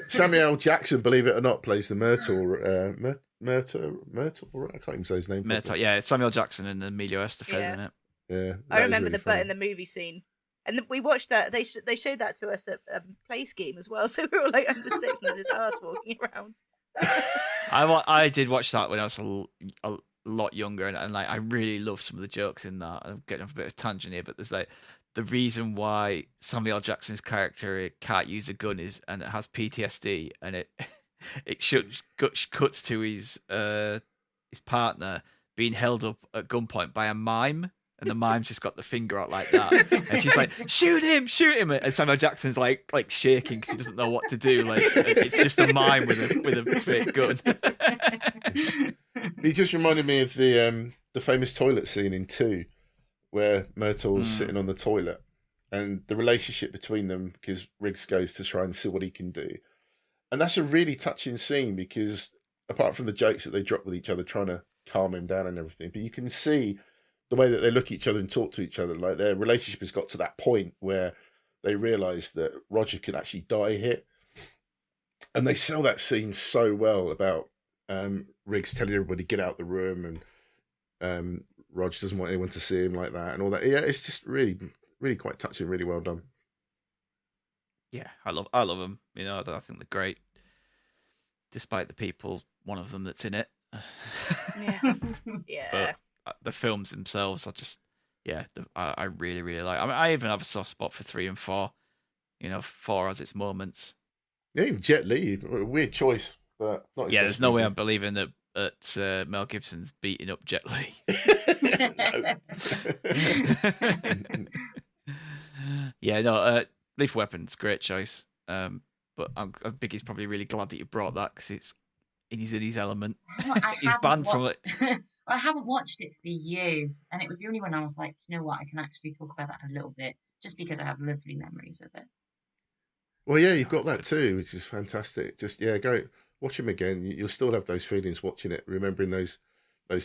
Samuel L. Jackson, believe it or not, plays the Murtaugh. I can't even say his name. Murtaugh, yeah, it's Samuel Jackson and Emilio Estevez, isn't it? Yeah, I remember the butt in the movie scene, and we watched that. They showed that to us at a play scheme as well, so we were like under 6 and just us walking around. I did watch that when I was a lot younger, and like I really love some of the jokes in that. I'm getting off a bit of a tangent here, but there's like the reason why Samuel L. Jackson's character can't use a gun is, and it has PTSD, and it cuts to his partner being held up at gunpoint by a mime, and the mime's just got the finger out like that, and she's like, shoot him, and Samuel Jackson's like shaking because he doesn't know what to do. Like it's just a mime with a fake gun. He just reminded me of the famous toilet scene in 2, where Murtaugh's sitting on the toilet, and the relationship between them, because Riggs goes to try and see what he can do. And that's a really touching scene, because apart from the jokes that they drop with each other, trying to calm him down and everything, but you can see the way that they look at each other and talk to each other, like their relationship has got to that point where they realise that Roger could actually die here. And they sell that scene so well about Riggs telling everybody get out the room, and Roger doesn't want anyone to see him like that and all that. Yeah, it's just really, really quite touching, really well done. Yeah, I love them. You know, I think they're great. Despite the people, one of them that's in it. Yeah. Yeah. But the films themselves, I really, really like. I mean, I even have a soft spot for 3 and 4. You know, 4 has its moments. Yeah, even Jet Li, a weird choice, but not his Yeah, best there's no way movie. I'm believing that Mel Gibson's beating up Jet Li. Yeah, no, Lethal Weapon's great choice. But I think he's probably really glad that you brought that, because he's in his element. He's banned from it. I haven't watched it for years, and it was the only one I was like, you know what, I can actually talk about that a little bit, just because I have lovely memories of it. Well, yeah, you've got that too, which is fantastic. Just go watch him again. You'll still have those feelings watching it, remembering those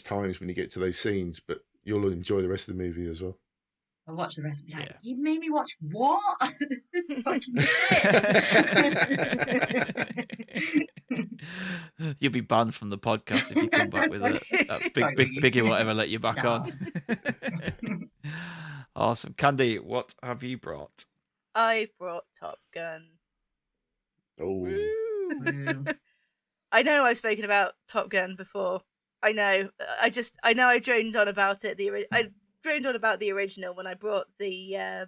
times when you get to those scenes, but you'll enjoy the rest of the movie as well. I'll watch the rest and be like, Yeah. you made me watch what? This is fucking shit. You'll be banned from the podcast if you come back with that big biggie whatever let you back on. Awesome. Candy, what have you brought? I brought Top Gun. Oh, I know I've spoken about Top Gun before. I know. I droned on about it. I droned on about the original when I brought the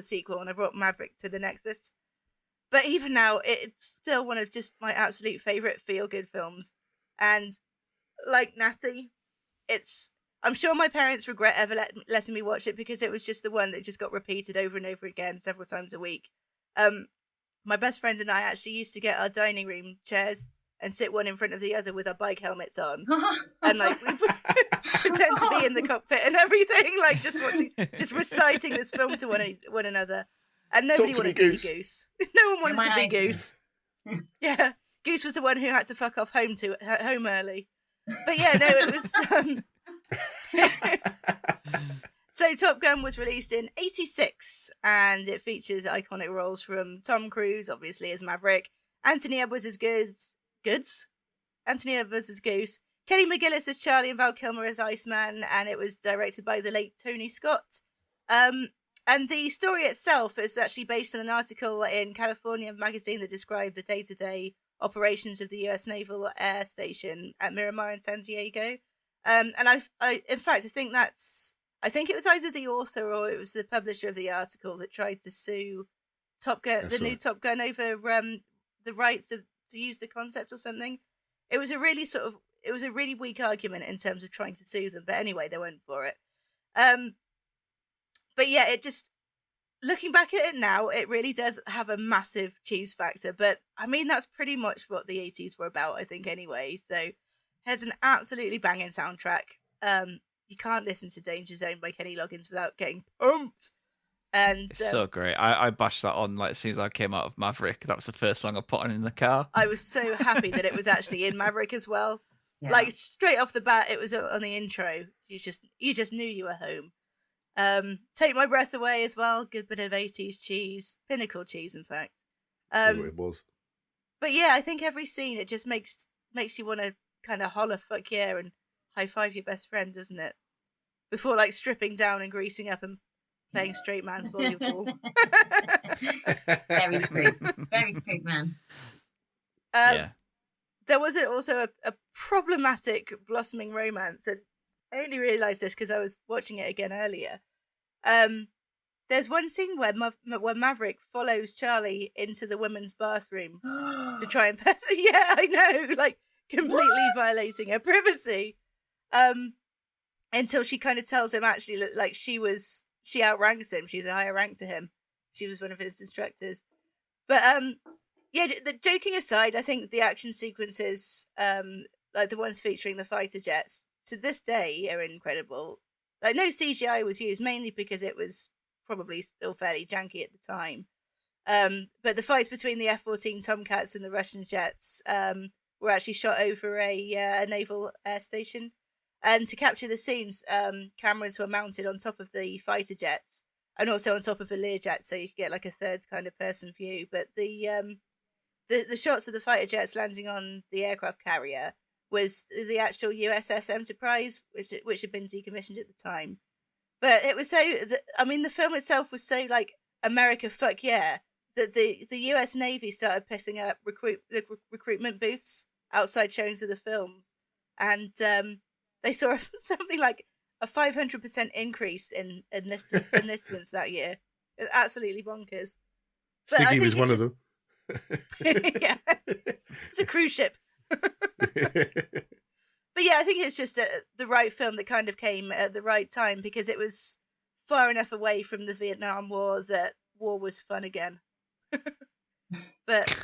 sequel, and I brought Maverick to the Nexus. But even now, it's still one of just my absolute favorite feel-good films. And like Natty, I'm sure my parents regret ever letting me watch it, because it was just the one that just got repeated over and over again several times a week. My best friend and I actually used to get our dining room chairs and sit one in front of the other with our bike helmets on, and like we pretend to be in the cockpit and everything, like just reciting this film to one another. And nobody wanted to be Goose. No one wanted to be Goose. Yeah, Goose was the one who had to fuck off home early. But yeah, no, it was. So Top Gun was released in '86, and it features iconic roles from Tom Cruise, obviously, as Maverick, Anthony Edwards as Anthony Edwards as Goose, Kelly McGillis as Charlie, and Val Kilmer as Iceman, and it was directed by the late Tony Scott. And the story itself is actually based on an article in California Magazine that described the day-to-day operations of the U.S. Naval Air Station at Miramar in San Diego. And in fact, I think it was either the author or it was the publisher of the article that tried to sue Top Gun, new Top Gun, over the rights to use the concept or something. It was a really weak argument in terms of trying to sue them. But anyway, they went for it. But yeah, looking back at it now, it really does have a massive cheese factor. But I mean, that's pretty much what the 80s were about, I think, anyway. So it has an absolutely banging soundtrack. You can't listen to Danger Zone by Kenny Loggins without getting pumped. And It's so great. I bashed that on like as soon as I came out of Maverick. That was the first song I put on in the car. I was so happy that it was actually in Maverick as well. Yeah. Like straight off the bat, it was on the intro. You just knew you were home. Take My Breath Away as well. Good bit of 80s cheese, pinnacle cheese, in fact. it was. But yeah, I think every scene it just makes you want to kind of holler fuck yeah and high five your best friend, doesn't it? Before like stripping down and greasing up and playing straight man's volleyball. Very straight man. Yeah. There was also a problematic blossoming romance, and I only realised this because I was watching it again earlier. There's one scene where Maverick follows Charlie into the women's bathroom to try and pass. Yeah, I know, like completely violating her privacy. Until she kind of tells him actually that like she outranks him. She's a higher rank to him. She was one of his instructors. But yeah, the joking aside, I think the action sequences, like the ones featuring the fighter jets, to this day are incredible. Like no CGI was used, mainly because it was probably still fairly janky at the time. But the fights between the F-14 Tomcats and the Russian jets were actually shot over a naval air station. And to capture the scenes, cameras were mounted on top of the fighter jets and also on top of a Learjet, so you could get like a third kind of person view. But the shots of the fighter jets landing on the aircraft carrier was the actual USS Enterprise, which had been decommissioned at the time. But it was the film itself was so like America, fuck yeah, that the US Navy started putting up recruitment booths outside showings of the films, and they saw something like a 500% increase in enlistments that year. It was absolutely bonkers. Stig was one of them. Yeah, it's a cruise ship. But yeah, I think it's just the right film that kind of came at the right time, because it was far enough away from the Vietnam War that war was fun again. But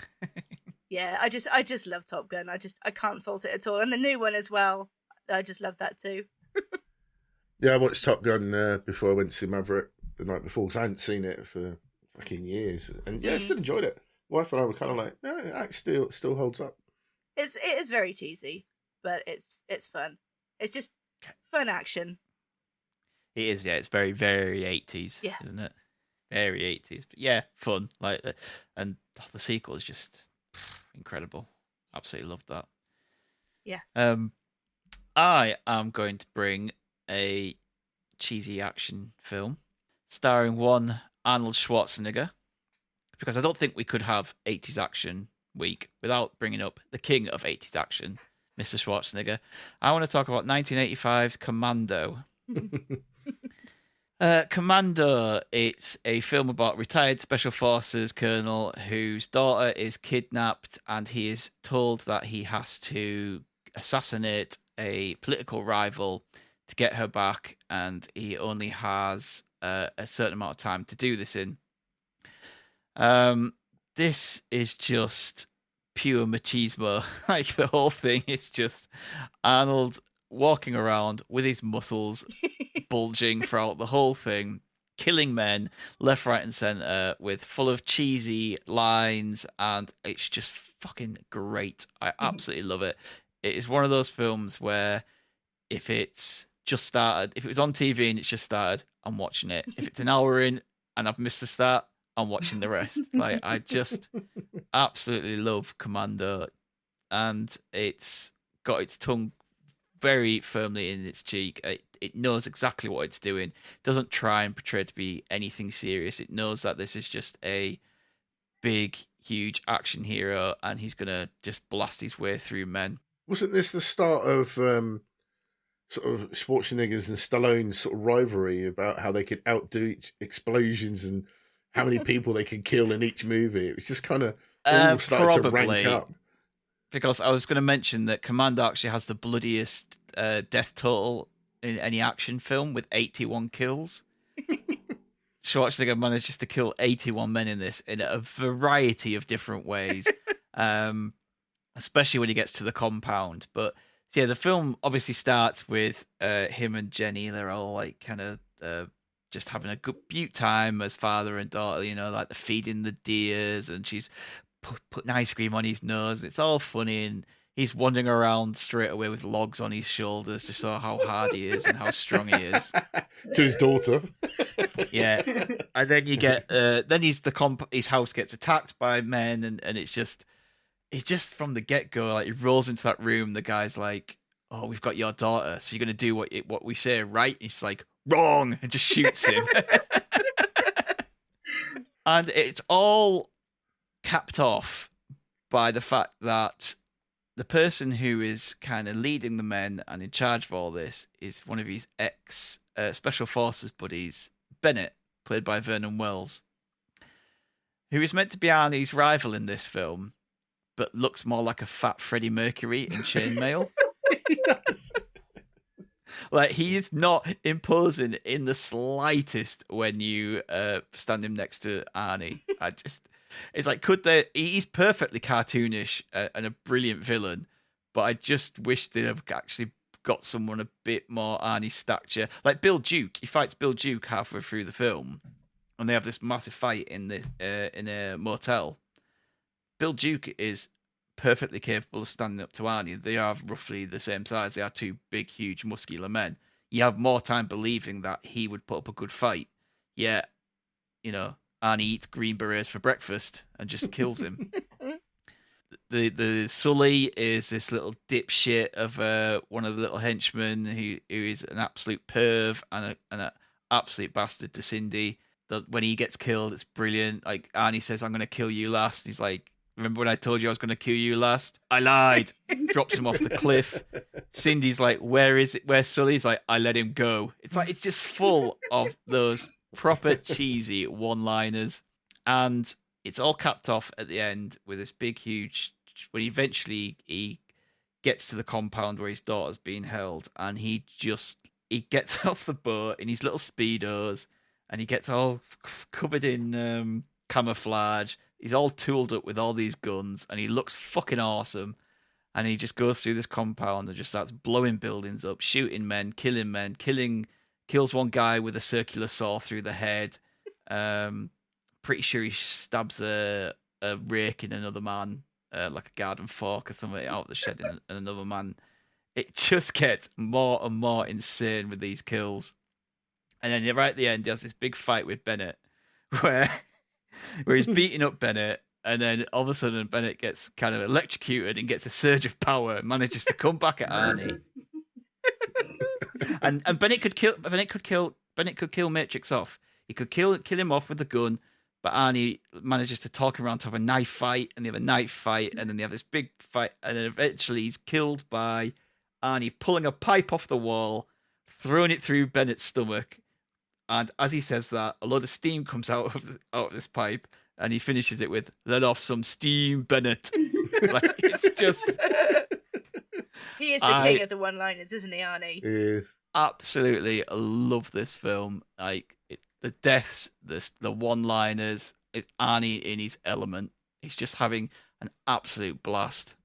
yeah, I just love Top Gun. I can't fault it at all, and the new one as well. I just love that too. Yeah, I watched Top Gun before I went to see Maverick the night before, because I hadn't seen it for fucking years, and yeah, I still enjoyed it. Wife and I were kind of like, no, it actually still holds up. It is very cheesy, but it's fun. It's just fun action. It is, yeah. It's very, very 80s, yeah, isn't it? Very 80s, but yeah, fun. Like, and the sequel is just incredible. Absolutely loved that. Yes. I am going to bring a cheesy action film starring one Arnold Schwarzenegger, because I don't think we could have 80s action week without bringing up the king of 80s action, Mr. Schwarzenegger. I want to talk about 1985's Commando. Commando, it's a film about retired special forces colonel whose daughter is kidnapped, and he is told that he has to assassinate a political rival to get her back, and he only has a certain amount of time to do this in. This is just pure machismo. Like, the whole thing is just Arnold walking around with his muscles bulging throughout the whole thing, killing men left, right, and center with full of cheesy lines, and it's just fucking great. I absolutely love it. It is one of those films where if it's just started, if it was on TV and it's just started, I'm watching it. If it's an hour in and I've missed the start, I'm watching the rest. Like, I just absolutely love Commando, and it's got its tongue very firmly in its cheek. It knows exactly what it's doing. It doesn't try and portray to be anything serious. It knows that this is just a big, huge action hero, and he's gonna just blast his way through men. Wasn't this the start of sort of Schwarzenegger's and Stallone's sort of rivalry about how they could outdo each explosions and how many people they could kill in each movie? It was just kind of all started to rank up. Because I was going to mention that Commando actually has the bloodiest death total in any action film, with 81 kills. Schwarzenegger manages to kill 81 men in this in a variety of different ways, especially when he gets to the compound. But yeah, the film obviously starts with him and Jenny. They're all like kind of just having a good beaut time as father and daughter, you know, like they're feeding the deers, and she's putting ice cream on his nose. It's all funny, and he's wandering around straight away with logs on his shoulders to show how hard he is and how strong he is. To his daughter. Yeah. And then you get then his house gets attacked by men, and it's just from the get-go, like, he rolls into that room, the guy's like, "Oh, we've got your daughter, so you're gonna do what we say, right?" And he's like, "Wrong," and just shoots him. And it's all capped off by the fact that the person who is kind of leading the men and in charge of all this is one of his ex special forces buddies, Bennett, played by Vernon Wells, who is meant to be Arnie's rival in this film, but looks more like a fat Freddie Mercury in chainmail. He does. Like, he is not imposing in the slightest when you stand him next to Arnie. It's like, he's perfectly cartoonish and a brilliant villain, but I just wish they'd have actually got someone a bit more Arnie stature. Like Bill Duke, he fights Bill Duke halfway through the film, and they have this massive fight in a motel. Bill Duke is perfectly capable of standing up to Arnie. They are roughly the same size. They are two big, huge, muscular men. You have more time believing that he would put up a good fight. Yet, Arnie eats green berets for breakfast and just kills him. The Sully is this little dipshit of one of the little henchmen who is an absolute perv and an absolute bastard to Cindy. When he gets killed, it's brilliant. Like, Arnie says, "I'm going to kill you last." He's like, "Remember when I told you I was going to kill you last? I lied." Drops him off the cliff. Cindy's like, "Where's Sully?" He's like, "I let him go." It's like, it's just full of those proper cheesy one-liners. And it's all capped off at the end with this big, huge, when eventually he gets to the compound where his daughter's being held, and he gets off the boat in his little Speedos, and he gets all covered in camouflage. He's all tooled up with all these guns, and he looks fucking awesome. And he just goes through this compound and just starts blowing buildings up, shooting men, kills one guy with a circular saw through the head. Pretty sure he stabs a rake in another man, like a garden fork or something, out of the shed in another man. It just gets more and more insane with these kills. And then right at the end, he has this big fight with Bennett where he's beating up Bennett, and then all of a sudden Bennett gets kind of electrocuted and gets a surge of power and manages to come back at Arnie. and Bennett could kill Matrix off. He could kill him off with the gun, but Arnie manages to talk him around to have a knife fight, and they have a knife fight, and then they have this big fight, and then eventually he's killed by Arnie pulling a pipe off the wall, throwing it through Bennett's stomach. And as he says that, a load of steam comes out of this pipe, and he finishes it with, "Let off some steam, Bennett." Like, it's just... He is the king of the one-liners, isn't he, Arnie? Yes. Absolutely love this film. Like, the deaths, the one-liners, it's Arnie in his element. He's just having an absolute blast,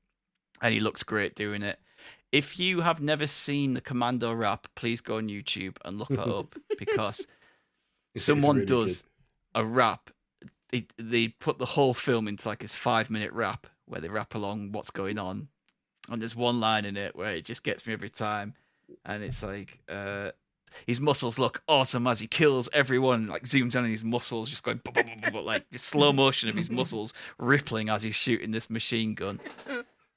and he looks great doing it. If you have never seen the Commando rap, please go on YouTube and look it up, because someone really does good. A rap. They put the whole film into like this 5-minute rap where they rap along what's going on. And there's one line in it where it just gets me every time. And it's like, his muscles look awesome as he kills everyone, like zooms in on his muscles, just going, like just slow motion of his muscles rippling as he's shooting this machine gun.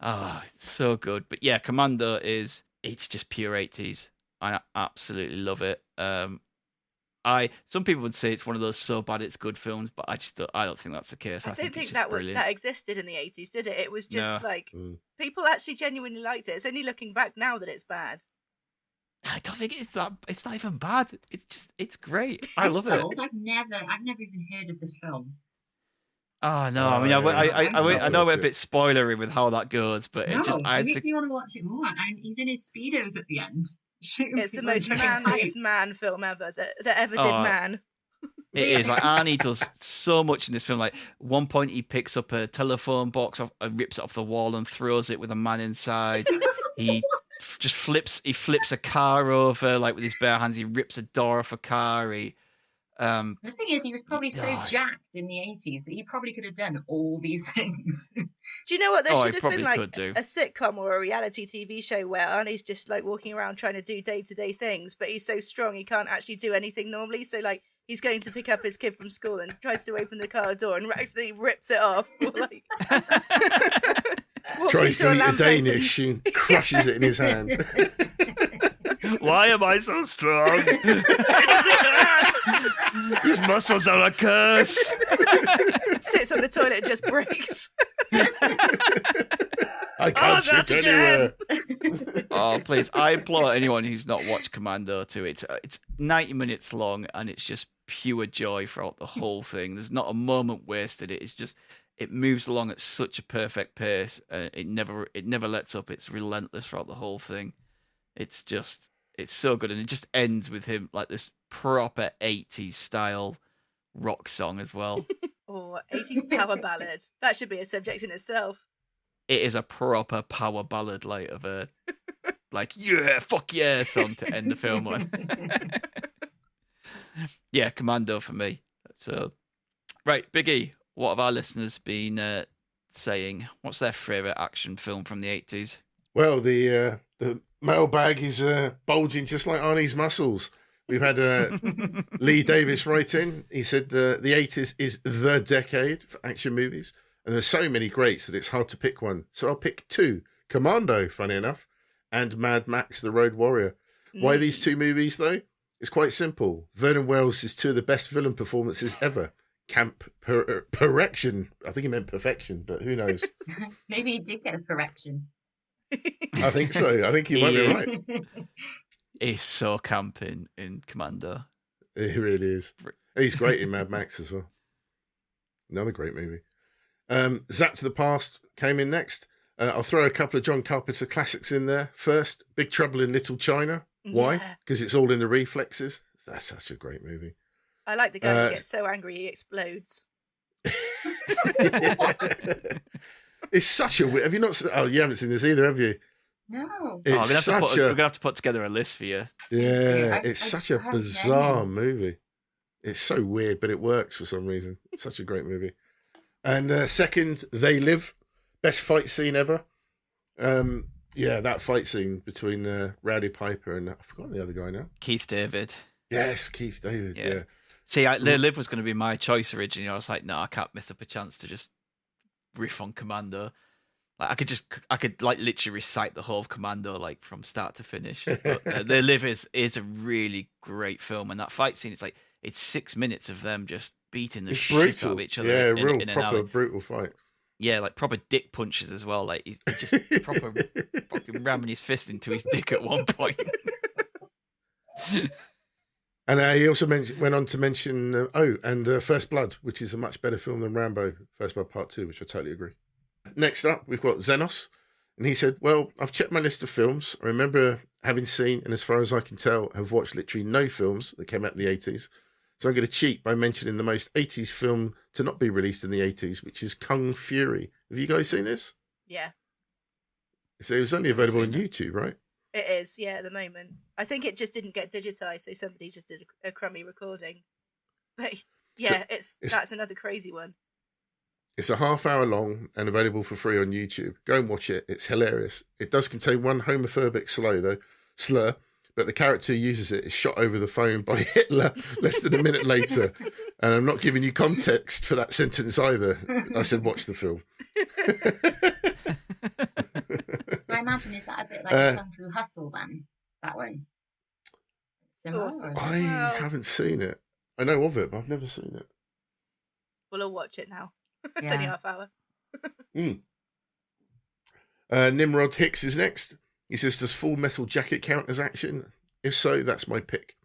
It's so good. But yeah, Commando it's just pure 80s. I absolutely love it. Some people would say it's one of those so bad it's good films, but I don't think that's the case. I don't think that existed in the 80s, did it? It was just people actually genuinely liked it. It's only looking back now that it's bad. I don't think it's not even bad. It's great. I love it. I've never even heard of this film. Oh no! I mean, I know we're a bit spoilery with how that goes, but it makes me want to watch it more. And he's in his Speedos at the end. It's the most manliest man film ever that ever did man. It is. Like, Arnie does so much in this film. Like, one point he picks up a telephone box, rips it off the wall, and throws it with a man inside. He just flips a car over, like, with his bare hands. He rips a door off a car. The thing is, he was probably so jacked in the 80s that he probably could have done all these things. Do you know what? There should have been like a sitcom or a reality TV show where Arnie's just like walking around trying to do day-to-day things, but he's so strong he can't actually do anything normally. So like he's going to pick up his kid from school and tries to open the car door and accidentally rips it off. Or like tries to eat a Danish and crushes it in his hand. Why am I so strong? His muscles are a curse. Sits on the toilet and just breaks. I can't shoot anywhere. Oh, please. I implore anyone who's not watched Commando to it's 90 minutes long, and it's just pure joy throughout the whole thing. There's not a moment wasted. It moves along at such a perfect pace. It never lets up. It's relentless throughout the whole thing. It's so good, and it just ends with him like this proper 80s style rock song as well. 80s power ballad. That should be a subject in itself. It is a proper power ballad, like of a yeah, fuck yeah song to end the film on. Yeah, Commando for me. So, right, Big E, what have our listeners been saying? What's their favourite action film from the 80s? Well, the mailbag is bulging just like Arnie's muscles. We've had Lee Davis write in. He said the 80s is the decade for action movies. And there's so many greats that it's hard to pick one. So I'll pick two. Commando, funny enough, and Mad Max, The Road Warrior. Why these two movies, though? It's quite simple. Vernon Wells is two of the best villain performances ever. Camp Perection. I think he meant perfection, but who knows? Maybe he did get a correction. I think so. I think he might be right. He's so camp in Commando. He really is. He's great in Mad Max as well. Another great movie. Zap to the Past came in next. I'll throw a couple of John Carpenter classics in there. First, Big Trouble in Little China. Why? Because it's all in the reflexes. That's such a great movie. I like the guy who gets so angry he explodes. It's such a... Have you not... Oh, you haven't seen this either, have you? No. It's we're going to have to put together a list for you. Yeah, it's such a bizarre movie. It's so weird, but it works for some reason. It's such a great movie. And second, They Live. Best fight scene ever. Yeah, that fight scene between Rowdy Piper and... I've forgotten the other guy now. Keith David. Yes, Keith David, yeah. See, They Live was going to be my choice originally. I was like, no, I can't miss up a chance to just riff on Commando. Like, I could like literally recite the whole of Commando, like from start to finish. But They Live is a really great film, and that fight scene, it's 6 minutes of them just beating the shit out of each other. Yeah, in real an proper alley. brutal fight. Yeah, like proper dick punches as well. Like he's just proper fucking ramming his fist into his dick at one point. And he also went on to mention, First Blood, which is a much better film than Rambo, First Blood Part 2, which I totally agree. Next up, we've got Xenos. And he said, well, I've checked my list of films. I remember having seen, and as far as I can tell, have watched literally no films that came out in the 80s. So I'm going to cheat by mentioning the most 80s film to not be released in the 80s, which is Kung Fury. Have you guys seen this? Yeah. So it was only available on YouTube, right? It is, yeah, at the moment. I think it just didn't get digitized, so somebody just did a crummy recording. But yeah, that's another crazy one. It's a half hour long and available for free on YouTube. Go and watch it. It's hilarious. It does contain one homophobic slur, but the character who uses it is shot over the phone by Hitler less than a minute later. And I'm not giving you context for that sentence either. I said watch the film. I imagine, is that a bit like a Kung Fu Hustle then? That one? Similar? Or is I haven't seen it. I know of it, but I've never seen it. We'll all watch it now. It's Yeah. only half hour. Nimrod Hicks is next. He says, does Full Metal Jacket count as action? If so, that's my pick.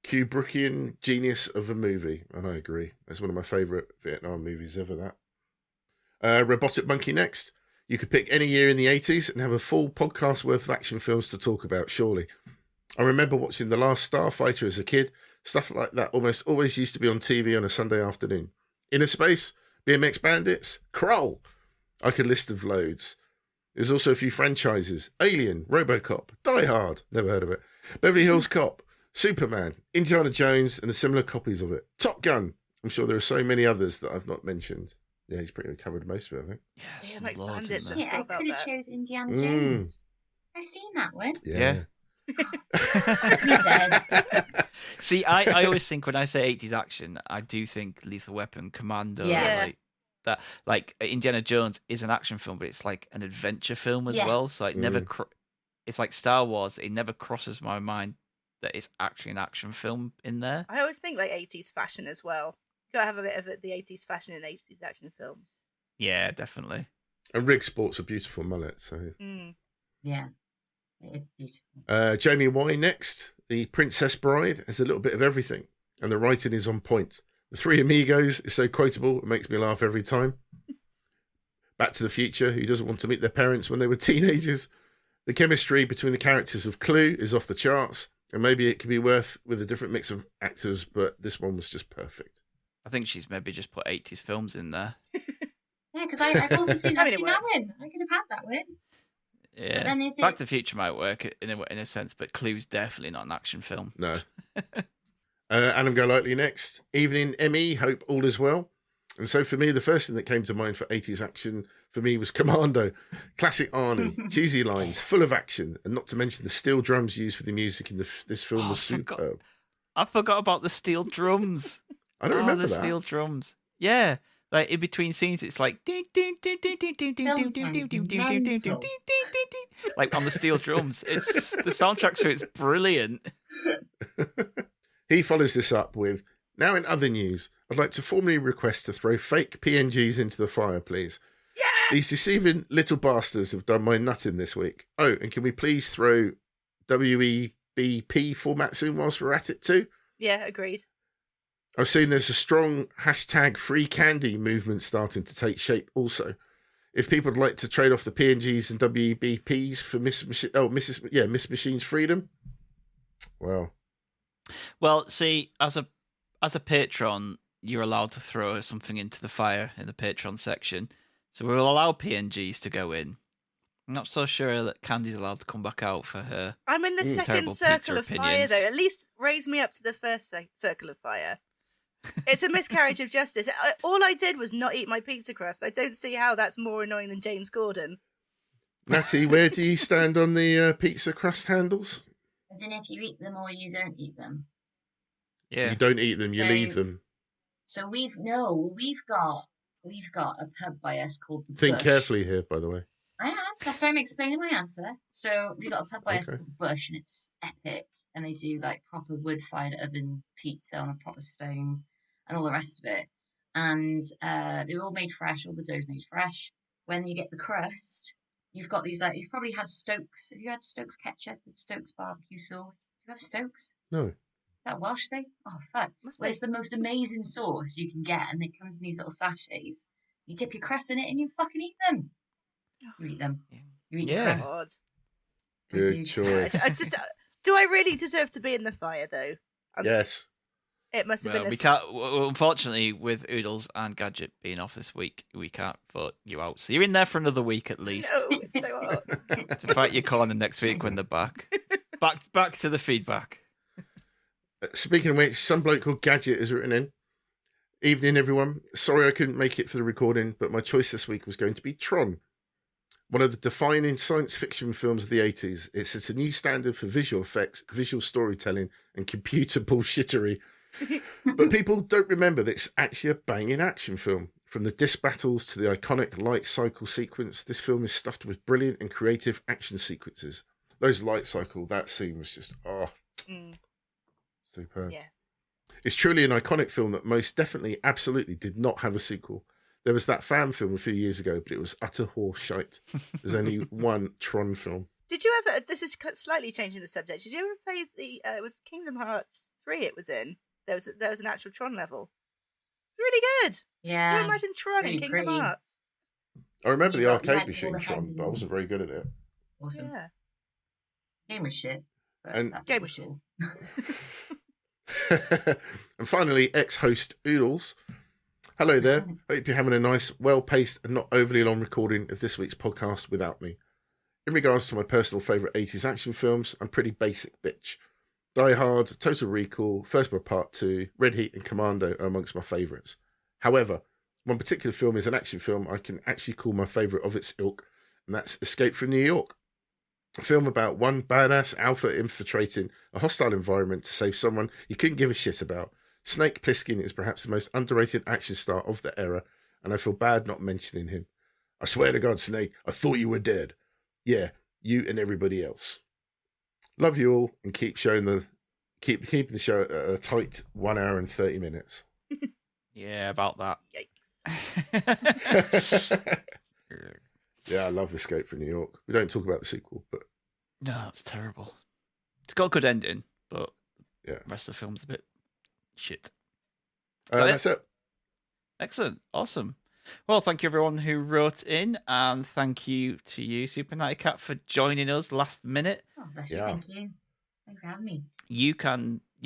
Kubrickian genius of a movie. And I agree. That's one of my favourite Vietnam movies ever, that. Robotic Monkey next. You could pick any year in the 80s and have a full podcast worth of action films to talk about, surely. I remember watching The Last Starfighter as a kid. Stuff like that almost always used to be on TV on a Sunday afternoon. Inner Space, BMX Bandits, Kroll. I could list of loads. There's also a few franchises. Alien, RoboCop, Die Hard, never heard of it. Beverly Hills Cop, Superman, Indiana Jones, and the similar copies of it. Top Gun. I'm sure there are so many others that I've not mentioned. Yeah, he's pretty much covered most of it, I think. Yes, BMX loads Bandits. in there. Yeah, I about could have that. chose Indiana Jones. I've seen that one. Yeah. You're dead. See, I always think when I say 80s action, I do think Lethal Weapon, Commando, Yeah. like that. Like Indiana Jones is an action film, but it's like an adventure film as well. So it Yes. never, it's like Star Wars. It never crosses my mind that it's actually an action film in there. I always think like 80s fashion as well. You gotta have a bit of the 80s fashion in 80s action films. Yeah, definitely. And Rig sports a beautiful mullet, so... Yeah. It's beautiful. Jamie Y next. The Princess Bride has a little bit of everything, and the writing is on point. The Three Amigos is so quotable, it makes me laugh every time. Back to the Future, who doesn't want to meet their parents when they were teenagers? The chemistry between the characters of Clue is off the charts, and maybe it could be worth with a different mix of actors, but this one was just perfect. I think she's maybe just put 80s films in there. Yeah, because I've also seen, I I've mean, it seen that works. one. I could have had that one. Yeah. But then is Back it... to the Future might work in a sense, but Clue's definitely not an action film. No. Adam Golightly next. Evening, ME. Hope all is well. And so for me, the first thing that came to mind for 80s action for me was Commando. Classic Arnie, cheesy lines, full of action, and not to mention the steel drums used for the music in this film was superb. I forgot about the steel drums. I don't remember the that. steel drums. Yeah. Like in between scenes, it's like like on the steel drums. It's the soundtrack, so it's brilliant. He follows this up with, now in other news, I'd like to formally request to throw fake PNGs into the fire, please. Yes! These deceiving little bastards have done my nutting this week. Oh, and can we please throw WEBP formats in whilst we're at it too? Yeah, agreed. I've seen there's a strong hashtag free candy movement starting to take shape also. If people would like to trade off the PNGs and WEBPs for Miss Machine's freedom, Well, see, as a patron, you're allowed to throw something into the fire in the Patreon section. So we'll allow PNGs to go in. I'm not so sure that Candy's allowed to come back out for her. I'm in the second terrible circle pizza of fire, opinions. though. At least raise me up to the first circle of fire. It's a miscarriage of justice. All I did was not eat my pizza crust. I don't see how that's more annoying than James Gordon. Natty, where do you stand on the pizza crust handles? As in, if you eat them or you don't eat them. Yeah. You don't eat them, you So- leave them. So we've got a pub by us called the Think Bush. carefully here, by the way. I am. That's why I'm explaining my answer. So we've got a pub by us Okay. called the Bush, and it's epic. And they do like proper wood-fired oven pizza on a proper stone, and all the rest of it. And they're all made fresh. All the dough's made fresh. When you get the crust, you've got these like you've probably had Stokes. Have you had Stokes ketchup with Stokes barbecue sauce? Do you have Stokes? No. Is that a Welsh thing? Oh fuck! Must Well, be. it's the most amazing sauce you can get, and it comes in these little sachets. You dip your crust in it, and you fucking eat them. You eat them. You eat Yeah. your crust. God. Good You- choice. I just, do I really deserve to be in the fire, though? Yes. It must have Well, been we can't. Unfortunately, with Oodles and Gadget being off this week, we can't vote you out. So you're in there for another week at least No, it's so hot. to fight your corner next week when they're back. Back to the feedback. Speaking of which, some bloke called Gadget has written in. Evening, everyone. Sorry I couldn't make it for the recording, but my choice this week was going to be Tron. One of the defining science fiction films of the 80s. It sets a new standard for visual effects, visual storytelling, and computer bullshittery. But people don't remember that it's actually a banging action film. From the disc battles to the iconic light cycle sequence, this film is stuffed with brilliant and creative action sequences. Those light cycle, that scene was just, Mm, superb. yeah. It's truly an iconic film that most definitely, absolutely did not have a sequel. There was that fan film a few years ago, but it was utter horse shite. There's only one Tron film. Did you ever? This is slightly changing the subject. Did you ever play the? It was Kingdom Hearts 3. It was in. There was an actual Tron level. It's really good. Can Yeah. you imagine Tron really in Kingdom pretty. Hearts? I remember You the got- you had arcade all machine the Tron, heads but I wasn't very good at it. Awesome. Yeah. Game was shit. But And- that Game was was cool. And finally, ex-host Oodles. Hello there. Hope you're having a nice, well-paced and not overly long recording of this week's podcast without me. In regards to my personal favourite 80s action films, I'm pretty basic bitch. Die Hard, Total Recall, First Blood Part 2, Red Heat and Commando are amongst my favourites. However, one particular film is an action film I can actually call my favourite of its ilk, and that's Escape from New York. A film about one badass alpha infiltrating a hostile environment to save someone he couldn't give a shit about. Snake Plissken is perhaps the most underrated action star of the era, and I feel bad not mentioning him. I swear to God, Snake, I thought you were dead. Yeah, you and everybody else. Love you all, and keep keeping the show at a tight 1 hour and 30 minutes. Yeah, about that. Yikes. Yeah, I love Escape from New York. We don't talk about the sequel, but No, that's terrible. It's got a good ending, but yeah, the rest of the film's a bit shit. that that's it. Excellent. Awesome. Well, thank you everyone who wrote in, and thank you to you, SuperNattyCat, for joining us last minute. Oh, bless you. Yeah. Thank you. Thanks for having me. You'll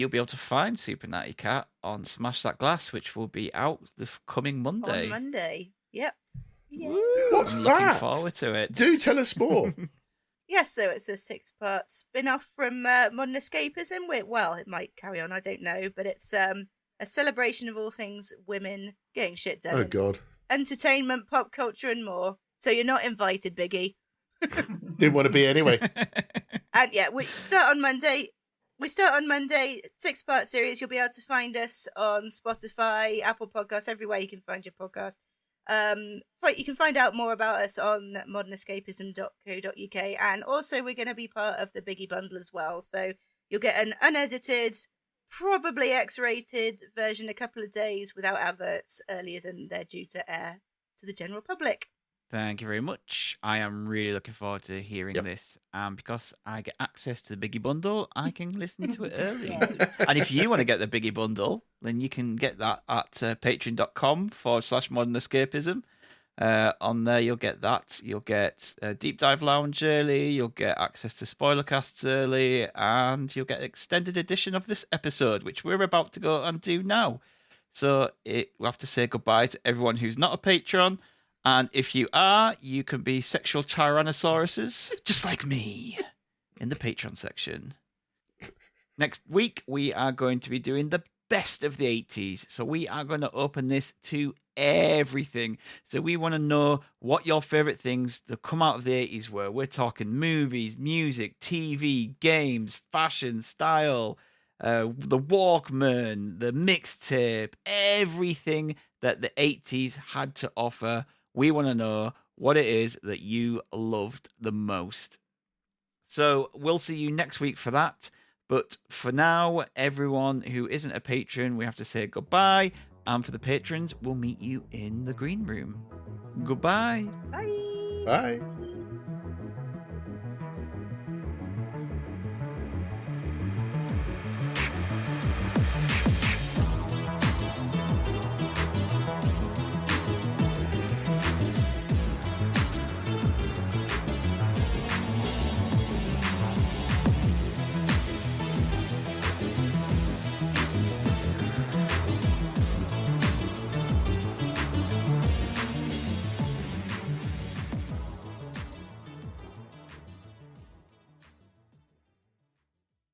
be able to find SuperNattyCat on Smash That Glass, which will be out this coming Monday. On Monday. Yep. Yeah. What's I'm that? looking forward to it. Do tell us more. Yes, so it's a 6-part spin-off from Modern Escapism. Well, it might carry on, I don't know, but it's a celebration of all things women getting shit done. Oh, God. Entertainment, pop culture, and more. So you're not invited, Biggie. Didn't want to be anyway. And yeah, we start on Monday. 6-part series. You'll be able to find us on Spotify, Apple Podcasts, everywhere you can find your podcast. You can find out more about us on modernescapism.co.uk, and also we're going to be part of the Biggie Bundle as well. So you'll get an unedited, probably X-rated version a couple of days without adverts earlier than they're due to air to the general public. Thank you very much. I am really looking forward to hearing this. Because I get access to the Biggie Bundle, I can listen to it early. And if you want to get the Biggie Bundle, then you can get that at patreon.com/Modern Escapism. On there, you'll get that. You'll get a Deep Dive Lounge early. You'll get access to spoiler casts early. And you'll get an extended edition of this episode, which we're about to go and do now. So we'll have to say goodbye to everyone who's not a patron. And if you are, you can be sexual tyrannosauruses, just like me, in the Patreon section. Next week, we are going to be doing the best of the 80s. So we are going to open this to everything. So we want to know what your favourite things that come out of the 80s were. We're talking movies, music, TV, games, fashion, style, the Walkman, the mixtape, everything that the 80s had to offer. We want to know what it is that you loved the most. So we'll see you next week for that. But for now, everyone who isn't a patron, we have to say goodbye. And for the patrons, we'll meet you in the green room. Goodbye. Bye. Bye.